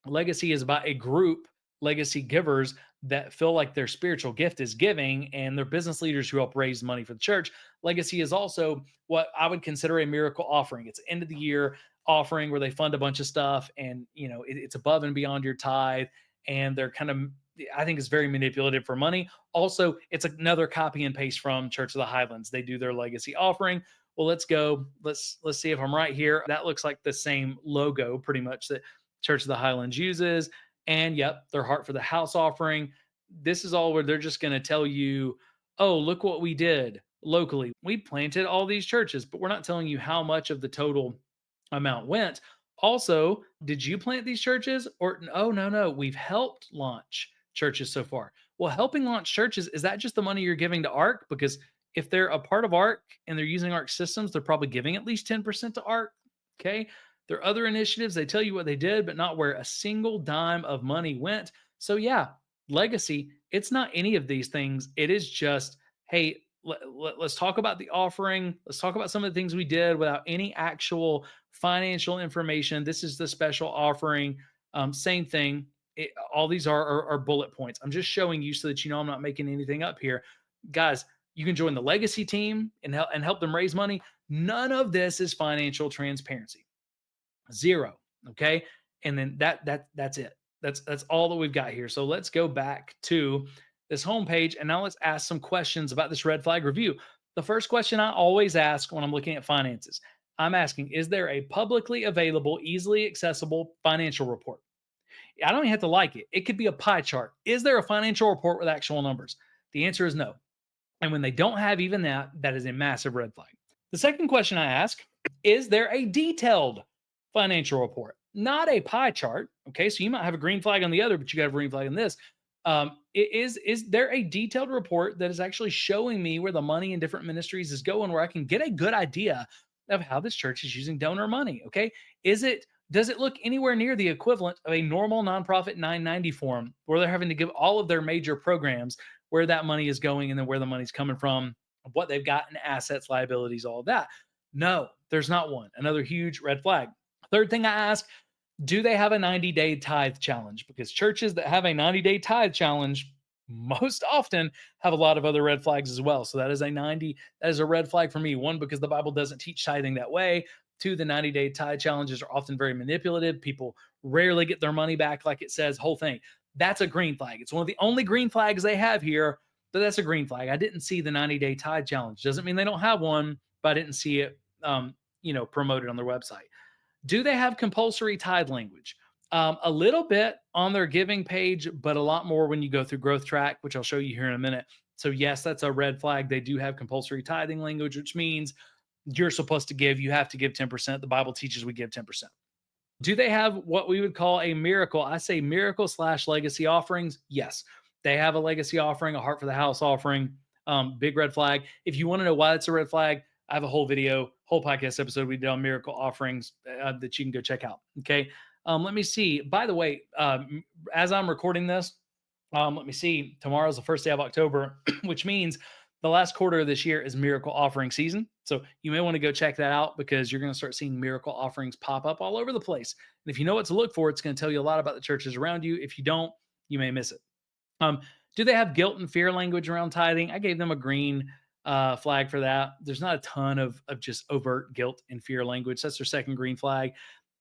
Legacy is about a group, legacy givers that feel like their spiritual gift is giving, and they're business leaders who help raise money for the church. Legacy is also what I would consider a miracle offering. It's end of the year offering where they fund a bunch of stuff, and it's above and beyond your tithe, and they're kind of, I think it's very manipulative for money. Also, it's another copy and paste from Church of the Highlands. They do their legacy offering. Well, let's go. Let's see if I'm right here. That looks like the same logo pretty much that Church of the Highlands uses. And yep, their Heart for the House offering. This is all where they're just going to tell you, oh, look what we did locally. We planted all these churches, but we're not telling you how much of the total amount went. Also, did you plant these churches? Or, oh, no, we've helped launch churches so far. Well, helping launch churches, is that just the money you're giving to ARC? Because if they're a part of ARC and they're using ARC systems, they're probably giving at least 10% to ARC. Okay. There are other initiatives. They tell you what they did, but not where a single dime of money went. So, yeah, legacy, it's not any of these things. It is just, hey, let's talk about the offering. Let's talk about some of the things we did without any actual financial information. This is the special offering. Same thing. All these are bullet points. I'm just showing you so that you know I'm not making anything up here. Guys, you can join the legacy team and help them raise money. None of this is financial transparency. Zero. Okay. And then that's it. That's all that we've got here. So let's go back to this homepage and now let's ask some questions about this red flag review. The first question I always ask when I'm looking at finances, I'm asking, is there a publicly available, easily accessible financial report? I don't even have to like it. It could be a pie chart. Is there a financial report with actual numbers? The answer is no. And when they don't have even that, that is a massive red flag. The second question I ask, is there a detailed financial report? Not a pie chart. Okay, so you might have a green flag on the other, but you got a green flag on this. Is there a detailed report that is actually showing me where the money in different ministries is going, where I can get a good idea of how this church is using donor money? Okay, does it look anywhere near the equivalent of a normal nonprofit 990 form where they're having to give all of their major programs where that money is going and then where the money's coming from, what they've got in assets, liabilities, all of that? No, there's not one. Another huge red flag. Third thing I ask, do they have a 90-day tithe challenge? Because churches that have a 90-day tithe challenge most often have a lot of other red flags as well. So that is a red flag for me. One, because the Bible doesn't teach tithing that way. Two, the 90-day tithe challenges are often very manipulative. People rarely get their money back, like it says, whole thing. That's a green flag. It's one of the only green flags they have here, but that's a green flag. I didn't see the 90-day tithe challenge. Doesn't mean they don't have one, but I didn't see it promoted on their website. Do they have compulsory tithe language? A little bit on their giving page, but a lot more when you go through Growth Track, which I'll show you here in a minute. So yes, that's a red flag. They do have compulsory tithing language, which means you're supposed to give, you have to give 10%. The Bible teaches we give 10%. Do they have what we would call a miracle? I say miracle slash legacy offerings. Yes, they have a legacy offering, a heart for the house offering. Big red flag. If you want to know why it's a red flag, I have a whole video, whole podcast episode we did on miracle offerings that you can go check out. Okay. Let me see. By the way, as I'm recording this, let me see. Tomorrow's the first day of October, which means the last quarter of this year is miracle offering season. So you may want to go check that out because you're going to start seeing miracle offerings pop up all over the place. And if you know what to look for, it's going to tell you a lot about the churches around you. If you don't, you may miss it. Um, do they have guilt and fear language around tithing? I gave them a green flag for that. There's not a ton of just overt guilt and fear language. That's their second green flag.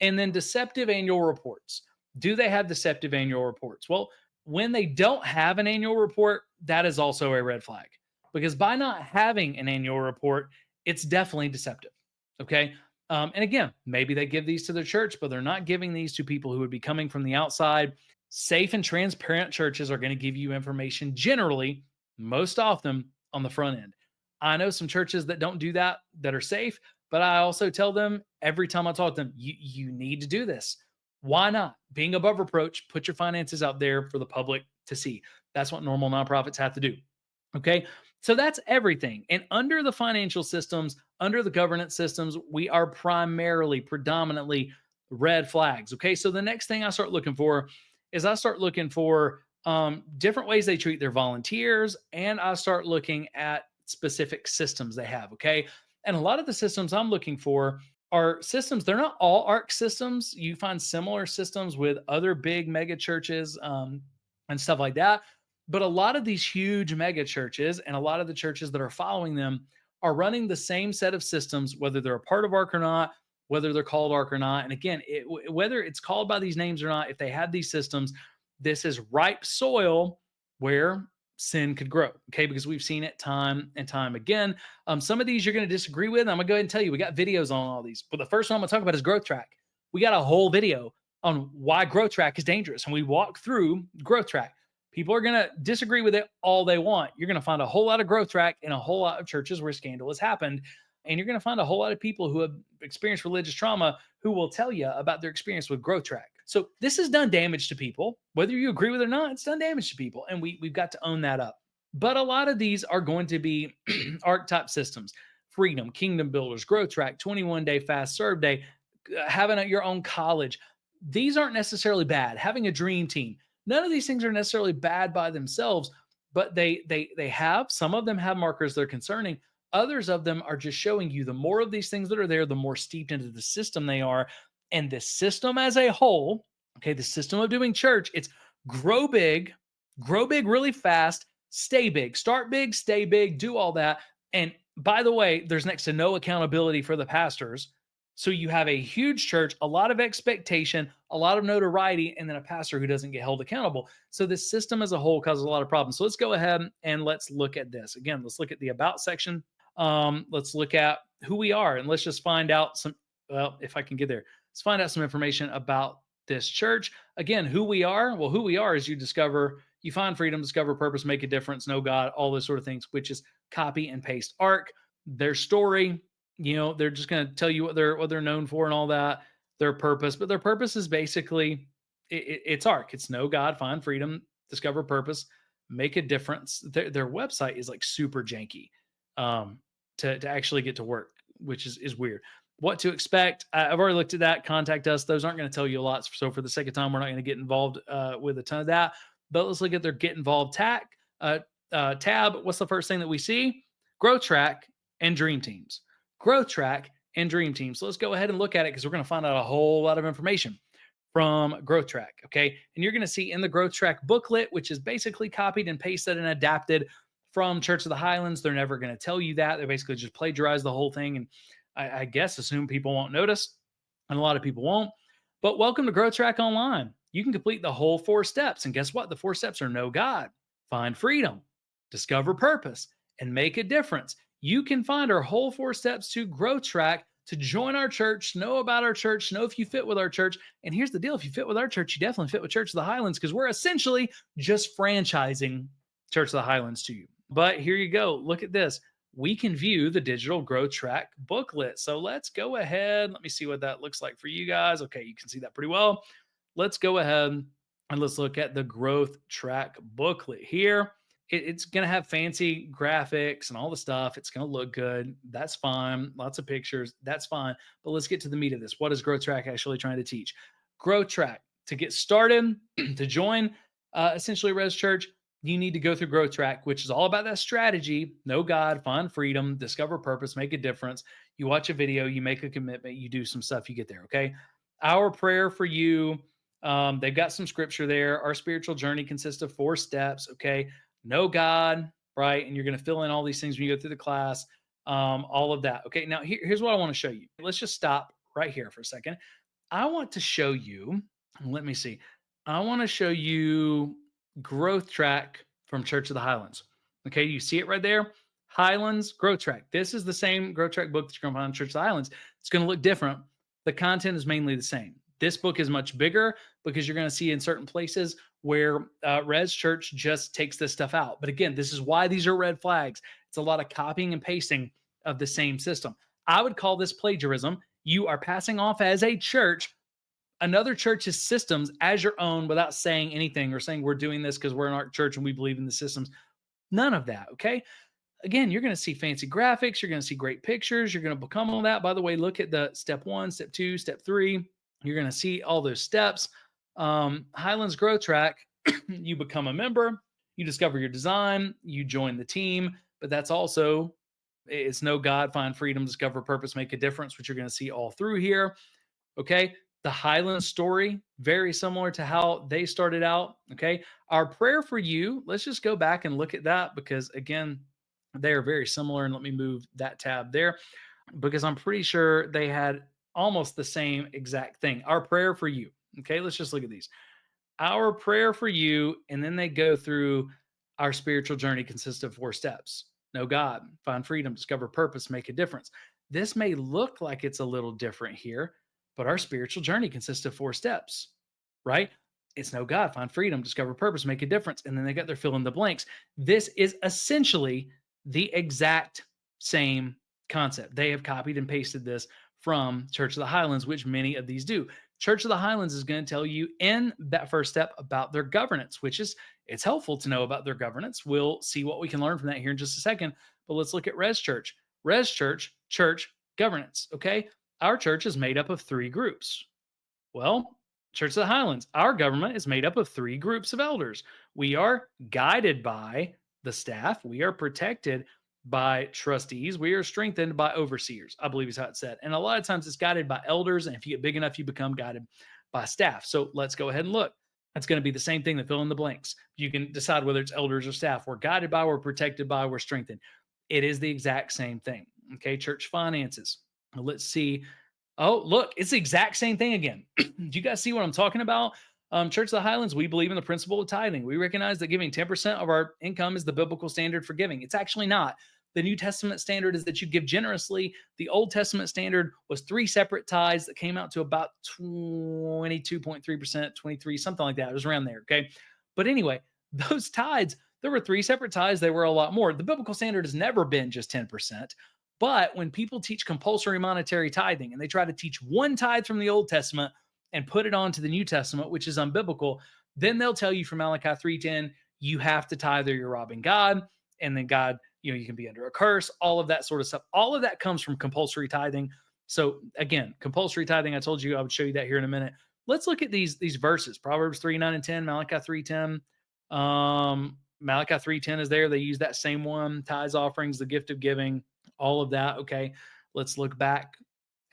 And then deceptive annual reports. Do they have deceptive annual reports? Well, when they don't have an annual report, that is also a red flag because by not having an annual report, it's definitely deceptive. Okay. And again, maybe they give these to their church, but they're not giving these to people who would be coming from the outside. Safe and transparent churches are going to give you information generally, most often on the front end. I know some churches that don't do that, that are safe, but I also tell them every time I talk to them, you need to do this. Why not? Being above reproach, put your finances out there for the public to see. That's what normal nonprofits have to do. Okay. So that's everything. And under the financial systems, under the governance systems, we are primarily, predominantly red flags. Okay. So the next thing I start looking for is I start looking for different ways they treat their volunteers, and I start looking at specific systems they have. Okay. And a lot of the systems I'm looking for are systems, they're not all ARC systems. You find similar systems with other big mega churches and stuff like that. But a lot of these huge mega churches and a lot of the churches that are following them are running the same set of systems, whether they're a part of ARC or not, whether they're called ARC or not. And again, whether it's called by these names or not, if they have these systems, this is ripe soil where sin could grow. Okay. Because we've seen it time and time again. Some of these you're going to disagree with. I'm going to go ahead and tell you, we got videos on all these. But the first one I'm going to talk about is Growth Track. We got a whole video on why Growth Track is dangerous. And we walk through Growth Track. People are going to disagree with it all they want. You're going to find a whole lot of Growth Track in a whole lot of churches where scandal has happened. And you're going to find a whole lot of people who have experienced religious trauma who will tell you about their experience with Growth Track. So this has done damage to people. Whether you agree with it or not, it's done damage to people. And we've got to own that up. But a lot of these are going to be archetype systems: Freedom, Kingdom Builders, Growth Track, 21-day fast serve day, having your own college. These aren't necessarily bad. Having a dream team. None of these things are necessarily bad by themselves, but they have, some of them have markers that are concerning. Others of them are just showing you the more of these things that are there, the more steeped into the system they are. And the system as a whole, okay, the system of doing church, it's grow big really fast, stay big, start big, stay big, do all that. And by the way, there's next to no accountability for the pastors. So you have a huge church, a lot of expectation, a lot of notoriety, and then a pastor who doesn't get held accountable. So this system as a whole causes a lot of problems. So let's go ahead and let's look at this. Again, let's look at the about section. Let's look at who we are, and let's just find out some, well, if I can get there, let's find out some information about this church. Again, who we are. Well, who we are is you find freedom, discover purpose, make a difference, know God, all those sort of things, which is copy and paste ARC. Their story, they're just going to tell you what they're known for and all that, their purpose. But their purpose is basically, it's ARC. It's know God, find freedom, discover purpose, make a difference. Their website is like super janky to actually get to work, which is weird. What to expect? I've already looked at that. Contact us. Those aren't going to tell you a lot. So for the sake of time, we're not going to get involved with a ton of that. But let's look at their get involved tab. What's the first thing that we see? Growth Track and Dream Teams. Growth Track and Dream Teams. So let's go ahead and look at it because we're going to find out a whole lot of information from Growth Track. Okay. And you're going to see in the Growth Track booklet, which is basically copied and pasted and adapted from Church of the Highlands. They're never going to tell you that. They basically just plagiarize the whole thing. And I guess assume people won't notice, and a lot of people won't. But welcome to Growth Track Online. You can complete the whole 4 steps. And guess what? The 4 steps are know God, find freedom, discover purpose, and make a difference. You can find our whole 4 steps to Growth Track, to join our church, know about our church, know if you fit with our church. And here's the deal. If you fit with our church, you definitely fit with Church of the Highlands, because we're essentially just franchising Church of the Highlands to you. But here you go. Look at this. We can view the digital growth track booklet. So let's go ahead. Let me see what that looks like for you guys. Okay, you can see that pretty well. Let's go ahead and let's look at the growth track booklet here. It's going to have fancy graphics and all the stuff. It's going to look good. That's fine. Lots of pictures. That's fine. But let's get to the meat of this. What is growth track actually trying to teach? Growth track, to get started, to join essentially Res Church, you need to go through growth track, which is all about that strategy: know God, find freedom, discover purpose, make a difference. You watch a video, you make a commitment, you do some stuff, you get there. Okay. Our prayer for you, they've got some scripture there. Our spiritual journey consists of 4 steps. Okay. Know God, right? And you're going to fill in all these things when you go through the class, all of that. Okay. Now, here's what I want to show you. Let's just stop right here for a second. I want to show you, let me see. I want to show you growth track from Church of the Highlands. Okay, you see it right there? Highlands growth track. This is the same growth track book that you're going to find on Church of the Highlands. It's going to look different. The content is mainly the same. This book is much bigger because you're going to see in certain places where Res Church just takes this stuff out. But again, this is why these are red flags. It's a lot of copying and pasting of the same system. I would call this plagiarism. You are passing off as a church another church's systems as your own without saying anything or saying we're doing this because we're in our church and we believe in the systems. None of that. Okay. Again, you're going to see fancy graphics. You're going to see great pictures. You're going to become all that. By the way, look at the step 1, step 2, step 3. You're going to see all those steps. Highlands Growth Track, you become a member, you discover your design, you join the team, but that's also, it's know God, find freedom, discover purpose, make a difference, which you're going to see all through here. Okay. The Highland story, very similar to how they started out. Okay. Our prayer for you, let's just go back and look at that because, again, they are very similar. And let me move that tab there because I'm pretty sure they had almost the same exact thing. Our prayer for you. Okay. Let's just look at these. Our prayer for you. And then they go through our spiritual journey consists of 4 steps: know God, find freedom, discover purpose, make a difference. This may look like it's a little different here, but our spiritual journey consists of 4 steps, right? It's know God, find freedom, discover purpose, make a difference. And then they got their fill in the blanks. This is essentially the exact same concept. They have copied and pasted this from Church of the Highlands, which many of these do. Church of the Highlands is going to tell you in that first step about their governance, which is, it's helpful to know about their governance. We'll see what we can learn from that here in just a second. But let's look at Res Church. Res Church, church governance. Okay. Our church is made up of 3 groups. Well, Church of the Highlands, our government is made up of 3 groups of elders. We are guided by the staff. We are protected by trustees. We are strengthened by overseers, I believe is how it's said. And a lot of times it's guided by elders. And if you get big enough, you become guided by staff. So let's go ahead and look. That's going to be the same thing that fill in the blanks. You can decide whether it's elders or staff. We're guided by, we're protected by, we're strengthened. It is the exact same thing. Okay, church finances. Let's see. Oh, look, it's the exact same thing again. Do you guys see what I'm talking about? Church of the Highlands, we believe in the principle of tithing. We recognize that giving 10% of our income is the biblical standard for giving. It's actually not. The New Testament standard is that you give generously. The Old Testament standard was 3 separate tithes that came out to about 22.3%, 23, something like that. It was around there. Okay. But anyway, those tithes, there were 3 separate tithes. They were a lot more. The biblical standard has never been just 10%. But when people teach compulsory monetary tithing and they try to teach one tithe from the Old Testament and put it onto the New Testament, which is unbiblical, then they'll tell you from Malachi 3:10, you have to tithe or you're robbing God. And then God, you can be under a curse, all of that sort of stuff. All of that comes from compulsory tithing. So again, compulsory tithing, I told you I would show you that here in a minute. Let's look at these verses. Proverbs 3:9 and 10, Malachi 3:10. Malachi 3:10 is there. They use that same one: tithes, offerings, the gift of giving, all of that. Okay. Let's look back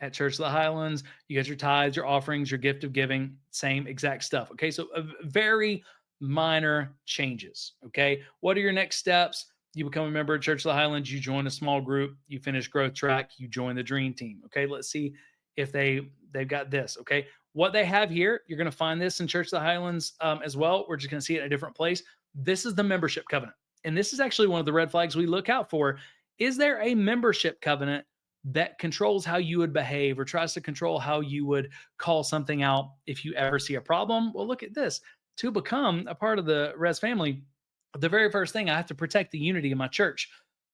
at Church of the Highlands. You got your tithes, your offerings, your gift of giving, same exact stuff. Okay. So very minor changes. Okay. What are your next steps? You become a member of Church of the Highlands. You join a small group. You finish growth track. You join the dream team. Okay. Let's see if they've got this. Okay. What they have here, you're going to find this in Church of the Highlands as well. We're just going to see it in a different place. This is the membership covenant. And this is actually one of the red flags we look out for. Is there a membership covenant that controls how you would behave or tries to control how you would call something out if you ever see a problem? Well, look at this. To become a part of the Res family, The very first thing, I have to protect the unity of my church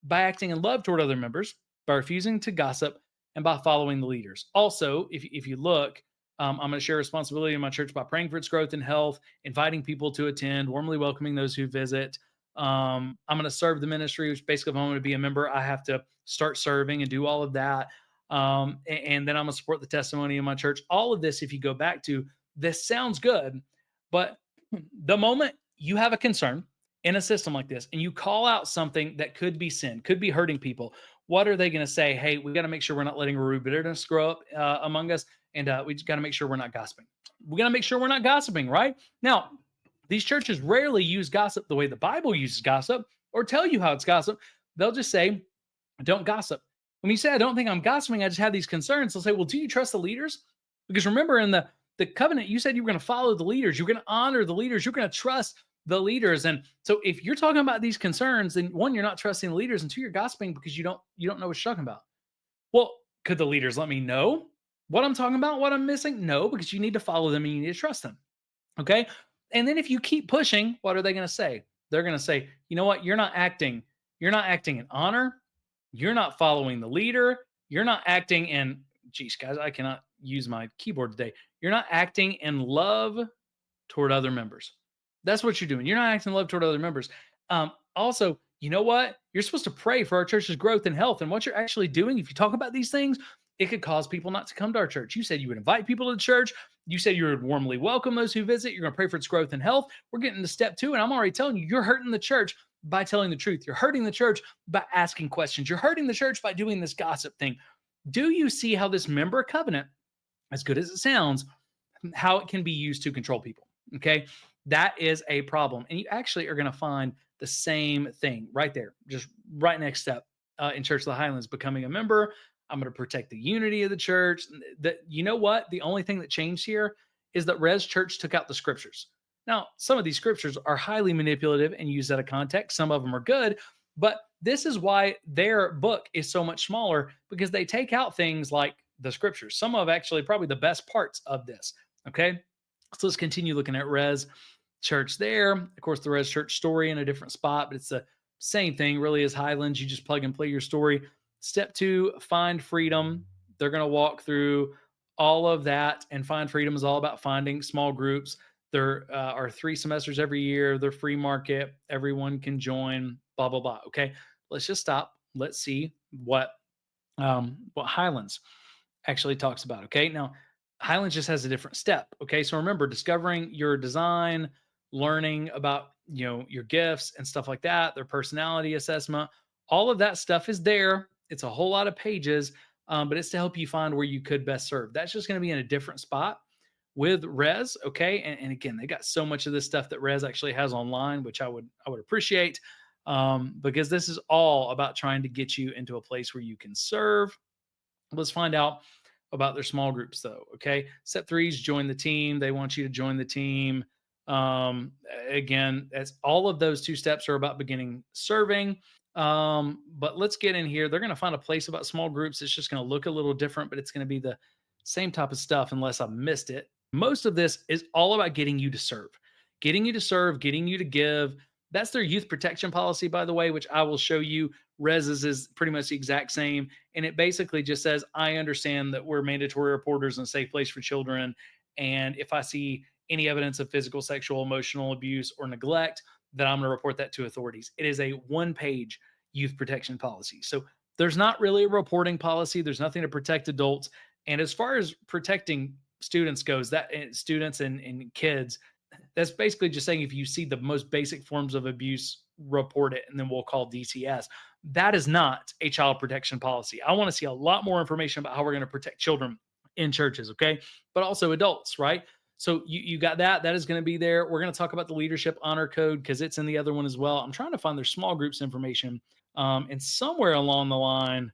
by acting in love toward other members, by refusing to gossip, and by following the leaders. Also, if you look, I'm going to share responsibility in my church by praying for its growth and health, inviting people to attend, warmly welcoming those who visit. I'm going to serve the ministry, which basically, if I'm going to be a member, I have to start serving and do all of that. And then I'm going to support the testimony in my church. All of this, if you go back to, this sounds good, but the moment you have a concern in a system like this and you call out something that could be sin, could be hurting people, what are they going to say? Hey, we got to make sure we're not letting a root bitterness grow up among us. And we just got to make sure we're not gossiping. We got to make sure we're not gossiping, right? Now, these churches rarely use gossip the way the Bible uses gossip or tell you how it's gossip. They'll just say, don't gossip. When you say, I don't think I'm gossiping, I just have these concerns, they'll say, well, do you trust the leaders? Because remember, in the covenant, you said you were going to follow the leaders, you're going to honor the leaders, you're going to trust the leaders. And so if you're talking about these concerns, then one, you're not trusting the leaders, and two, you're gossiping because you don't know what you're talking about. Well, could the leaders let me know what I'm talking about, what I'm missing? No, because you need to follow them and you need to trust them. Okay. And then if you keep pushing, what are they going to say? They're going to say, you know what? You're not acting in honor. You're not following the leader. You're not acting in, geez, guys, I cannot use my keyboard today. You're not acting in love toward other members. That's what you're doing. You're not acting in love toward other members. Also, you know what? You're supposed to pray for our church's growth and health. And what you're actually doing, if you talk about these things, it could cause people not to come to our church. You said you would invite people to the church. You said you would warmly welcome those who visit. You're going to pray for its growth and health. We're getting to step two. And I'm already telling you, you're hurting the church by telling the truth. You're hurting the church by asking questions. You're hurting the church by doing this gossip thing. Do you see how this member covenant, as good as it sounds, how it can be used to control people? Okay. That is a problem. And you actually are going to find the same thing right there, just right next step in Church of the Highlands, becoming a member. I'm going to protect the unity of the church. You know what? The only thing that changed here is that Rev Church took out the scriptures. Now, some of these scriptures are highly manipulative and used out of context. Some of them are good, but this is why their book is so much smaller, because they take out things like the scriptures. Some of actually probably the best parts of this. Okay. So let's continue looking at Rev Church there. Of course, the Rev Church story in a different spot, but it's the same thing really as Highlands. You just plug and play your story. Step two, find freedom. They're going to walk through all of that, and find freedom is all about finding small groups. There are 3 semesters every year. They're free market. Everyone can join, blah, blah, blah. Okay. Let's just stop. Let's see what Highlands actually talks about. Okay. Now, Highlands just has a different step. Okay. So remember, discovering your design, learning about, your gifts and stuff like that, their personality assessment, all of that stuff is there. It's a whole lot of pages, but it's to help you find where you could best serve. That's just going to be in a different spot with Res. Okay. And again, they got so much of this stuff that Res actually has online, which I would appreciate, because this is all about trying to get you into a place where you can serve. Let's find out about their small groups though. Okay. Step 3 is join the team. They want you to join the team. Again, that's all of those 2 steps are about beginning serving. But let's get in here. They're going to find a place about small groups. It's just going to look a little different, but it's going to be the same type of stuff unless I missed it. Most of this is all about getting you to serve, getting you to serve, getting you to give. That's their youth protection policy, by the way, which I will show you. Rez's is pretty much the exact same. And it basically just says, I understand that we're mandatory reporters in a safe place for children. And if I see any evidence of physical, sexual, emotional abuse, or neglect, that I'm going to report that to authorities. It is a 1-page youth protection policy. So there's not really a reporting policy. There's nothing to protect adults. And as far as protecting students goes, that students and kids, that's basically just saying if you see the most basic forms of abuse, report it, and then we'll call DCS. That is not a child protection policy. I want to see a lot more information about how we're going to protect children in churches, okay? But also adults, right? So you got that. That is going to be there. We're going to talk about the leadership honor code because it's in the other one as well. I'm trying to find their small groups information. And somewhere along the line,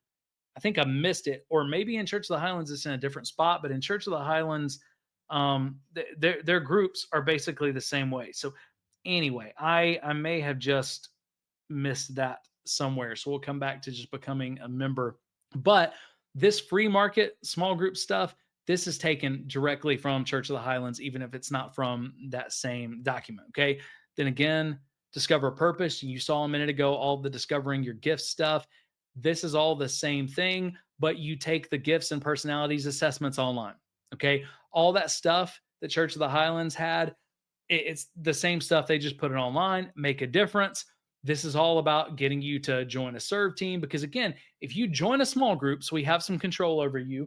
I think I missed it, or maybe in Church of the Highlands, it's in a different spot, but in Church of the Highlands, their groups are basically the same way. So anyway, I may have just missed that somewhere. So we'll come back to just becoming a member. But this free market small group stuff, this is taken directly from Church of the Highlands, even if it's not from that same document. Okay. Then again, discover purpose. You saw a minute ago all the discovering your gift stuff. This is all the same thing, but you take the gifts and personalities assessments online. Okay. All that stuff that Church of the Highlands had, it's the same stuff. They just put it online, make a difference. This is all about getting you to join a serve team because, again, if you join a small group, so we have some control over you,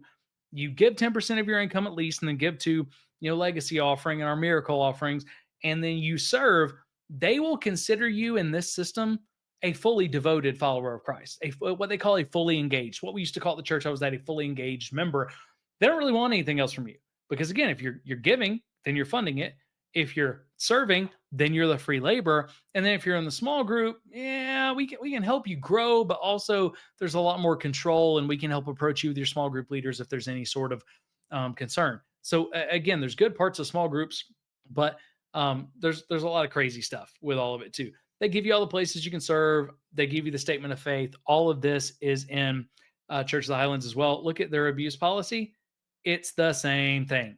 you give 10% of your income at least, and then give to, legacy offering and our miracle offerings, and then you serve, they will consider you in this system a fully devoted follower of Christ, what they call a fully engaged, what we used to call at the church I was at, a fully engaged member. They don't really want anything else from you because, again, if you're giving, then you're funding it. If you're serving, then you're the free labor. And then if you're in the small group, yeah, we can help you grow, but also there's a lot more control, and we can help approach you with your small group leaders if there's any sort of concern. So again, there's good parts of small groups, but there's a lot of crazy stuff with all of it too. They give you all the places you can serve. They give you the statement of faith. All of this is in Church of the Highlands as well. Look at their abuse policy. It's the same thing.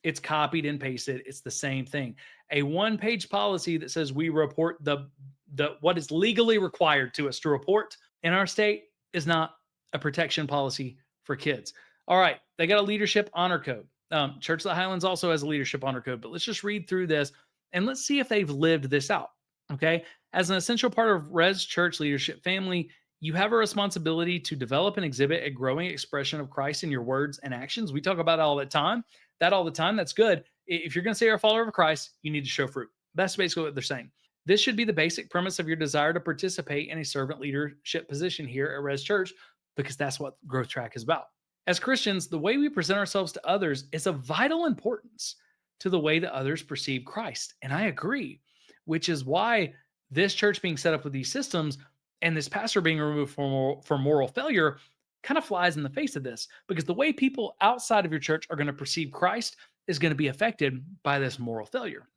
It's copied and pasted. It's the same thing. A one-page policy that says we report the what is legally required to us to report in our state is not a protection policy for kids. All right, they got a leadership honor code. Church of the Highlands also has a leadership honor code, but let's just read through this and let's see if they've lived this out. Okay, as an essential part of Res Church leadership family, you have a responsibility to develop and exhibit a growing expression of Christ in your words and actions. We talk about it all the time. That's good. If you're going to say you're a follower of Christ, you need to show fruit. That's basically what they're saying. This should be the basic premise of your desire to participate in a servant leadership position here at Res Church, because that's what Growth Track is about. As Christians, the way we present ourselves to others is of vital importance to the way that others perceive Christ. And I agree, which is why this church being set up with these systems and this pastor being removed for moral failure kind of flies in the face of this, because the way people outside of your church are going to perceive Christ is going to be affected by this moral failure.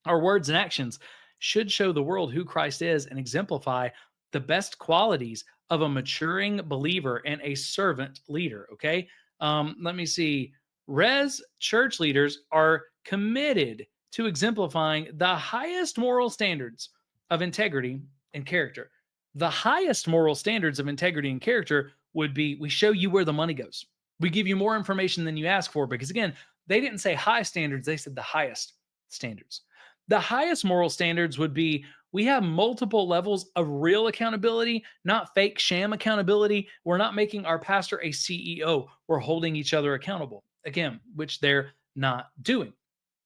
Our words and actions should show the world who Christ is and exemplify the best qualities of a maturing believer and a servant leader. Okay. Let me see. Res church leaders are committed to exemplifying the highest moral standards of integrity and character. The highest moral standards of integrity and character would be we show you where the money goes. We give you more information than you ask for, because, again, they didn't say high standards, they said the highest standards. The highest moral standards would be we have multiple levels of real accountability, not fake sham accountability. We're not making our pastor a CEO. We're holding each other accountable, again, which they're not doing.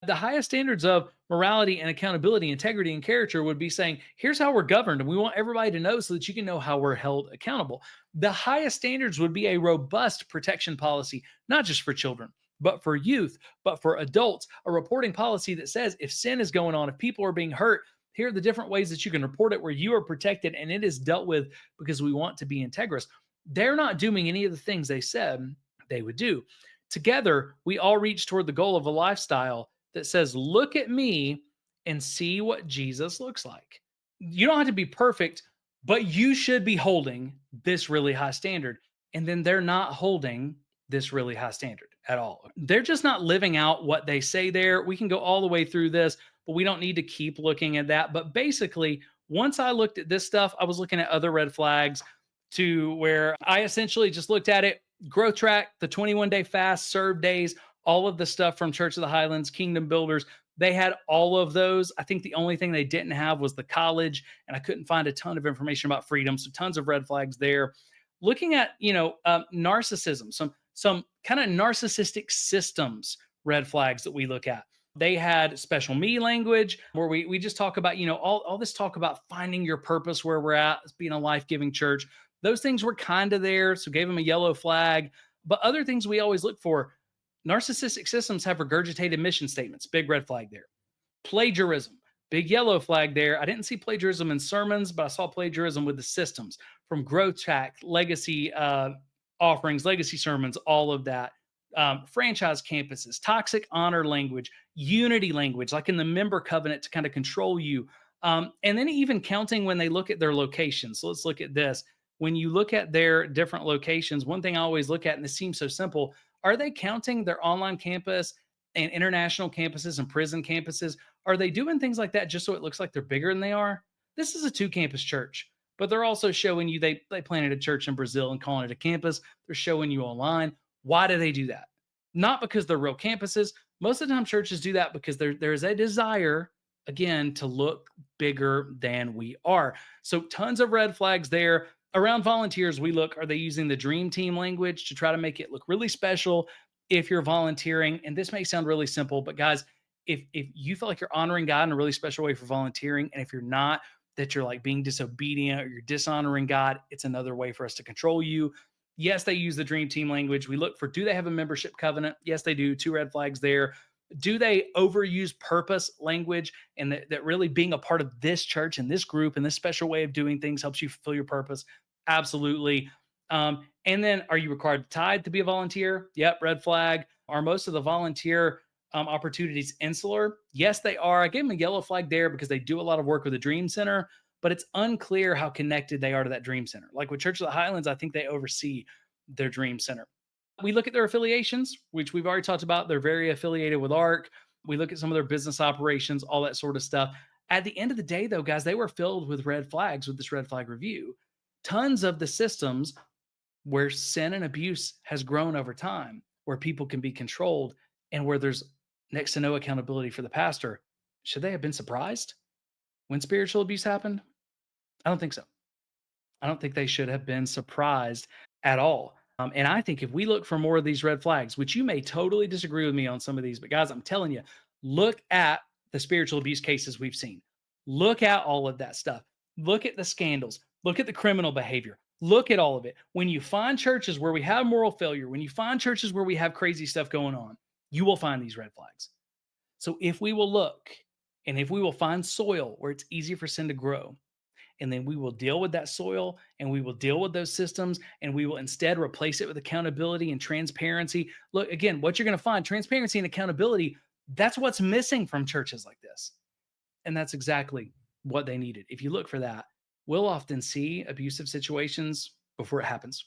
The highest standards of morality and accountability, integrity and character would be saying, here's how we're governed, and we want everybody to know so that you can know how we're held accountable. The highest standards would be a robust protection policy, not just for children, but for youth, but for adults, a reporting policy that says if sin is going on, if people are being hurt, here are the different ways that you can report it where you are protected and it is dealt with, because we want to be integrous. They're not doing any of the things they said they would do. Together, we all reach toward the goal of a lifestyle that says, look at me and see what Jesus looks like. You don't have to be perfect, but you should be holding this really high standard. And then they're not holding this really high standard at all. They're just not living out what they say there. We can go all the way through this, but we don't need to keep looking at that. But basically, once I looked at this stuff, I was looking at other red flags to where I essentially just looked at it. Growth Track, the 21-day fast, serve days, all of the stuff from Church of the Highlands, Kingdom Builders, they had all of those. I think the only thing they didn't have was the college, and I couldn't find a ton of information about freedom. So tons of red flags there. Looking at, narcissism, some kind of narcissistic systems, red flags that we look at. They had special me language where we just talk about, all this talk about finding your purpose where we're at, being a life-giving church. Those things were kind of there, so gave them a yellow flag. But other things we always look for, narcissistic systems have regurgitated mission statements. Big red flag there. Plagiarism. Big yellow flag there. I didn't see plagiarism in sermons, but I saw plagiarism with the systems from Growth Track, legacy offerings, legacy sermons, all of that. Franchise campuses, toxic honor language, unity language, like in the member covenant to kind of control you. And then even counting when they look at their locations. So let's look at this. When you look at their different locations, one thing I always look at, and this seems so simple, are they counting their online campus and international campuses and prison campuses? Are they doing things like that just so it looks like they're bigger than they are? this is a two campus church, but they're also showing you they planted a church in Brazil and calling it a campus. They're showing you online. Why do they do that? Not because they're real campuses. Most of the time, churches do that because there's a desire, again, to look bigger than we are. So, tons of red flags there. Around volunteers, we look, are they using the dream team language to try to make it look really special if you're volunteering? And this may sound really simple, but guys, if you feel like you're honoring God in a really special way for volunteering, and if you're not, that you're like being disobedient or you're dishonoring God, it's another way for us to control you. Yes, they use the dream team language. We look for, do they have a membership covenant? Yes, they do. Two red flags there. Do they overuse purpose language, and that really being a part of this church and this group and this special way of doing things helps you fulfill your purpose? Absolutely. And then, are you required to tithe to be a volunteer? Yep, red flag. Are most of the volunteer opportunities insular? Yes, they are. I gave them a yellow flag there because they do a lot of work with the Dream Center, but it's unclear how connected they are to that Dream Center. Like with Church of the Highlands, I think they oversee their Dream Center. We look at their affiliations, which we've already talked about. They're very affiliated with ARC. We look at some of their business operations, all that sort of stuff. At the end of the day, though, guys, they were filled with red flags with this red flag review. Tons of the systems where sin and abuse has grown over time, where people can be controlled, and where there's next to no accountability for the pastor. Should they have been surprised when spiritual abuse happened? I don't think so. I don't think they should have been surprised at all. And I think if we look for more of these red flags, which you may totally disagree with me on some of these, but guys, I'm telling you, look at the spiritual abuse cases we've seen. Look at all of that stuff. Look at the scandals. Look at the criminal behavior. Look at all of it. When you find churches where we have moral failure, when you find churches where we have crazy stuff going on, you will find these red flags. So if we will look and if we will find soil where it's easy for sin to grow, and then we will deal with that soil and we will deal with those systems and we will instead replace it with accountability and transparency. Look, again, what you're going to find, transparency and accountability, that's what's missing from churches like this. And that's exactly what they needed. If you look for that, we'll often see abusive situations before it happens.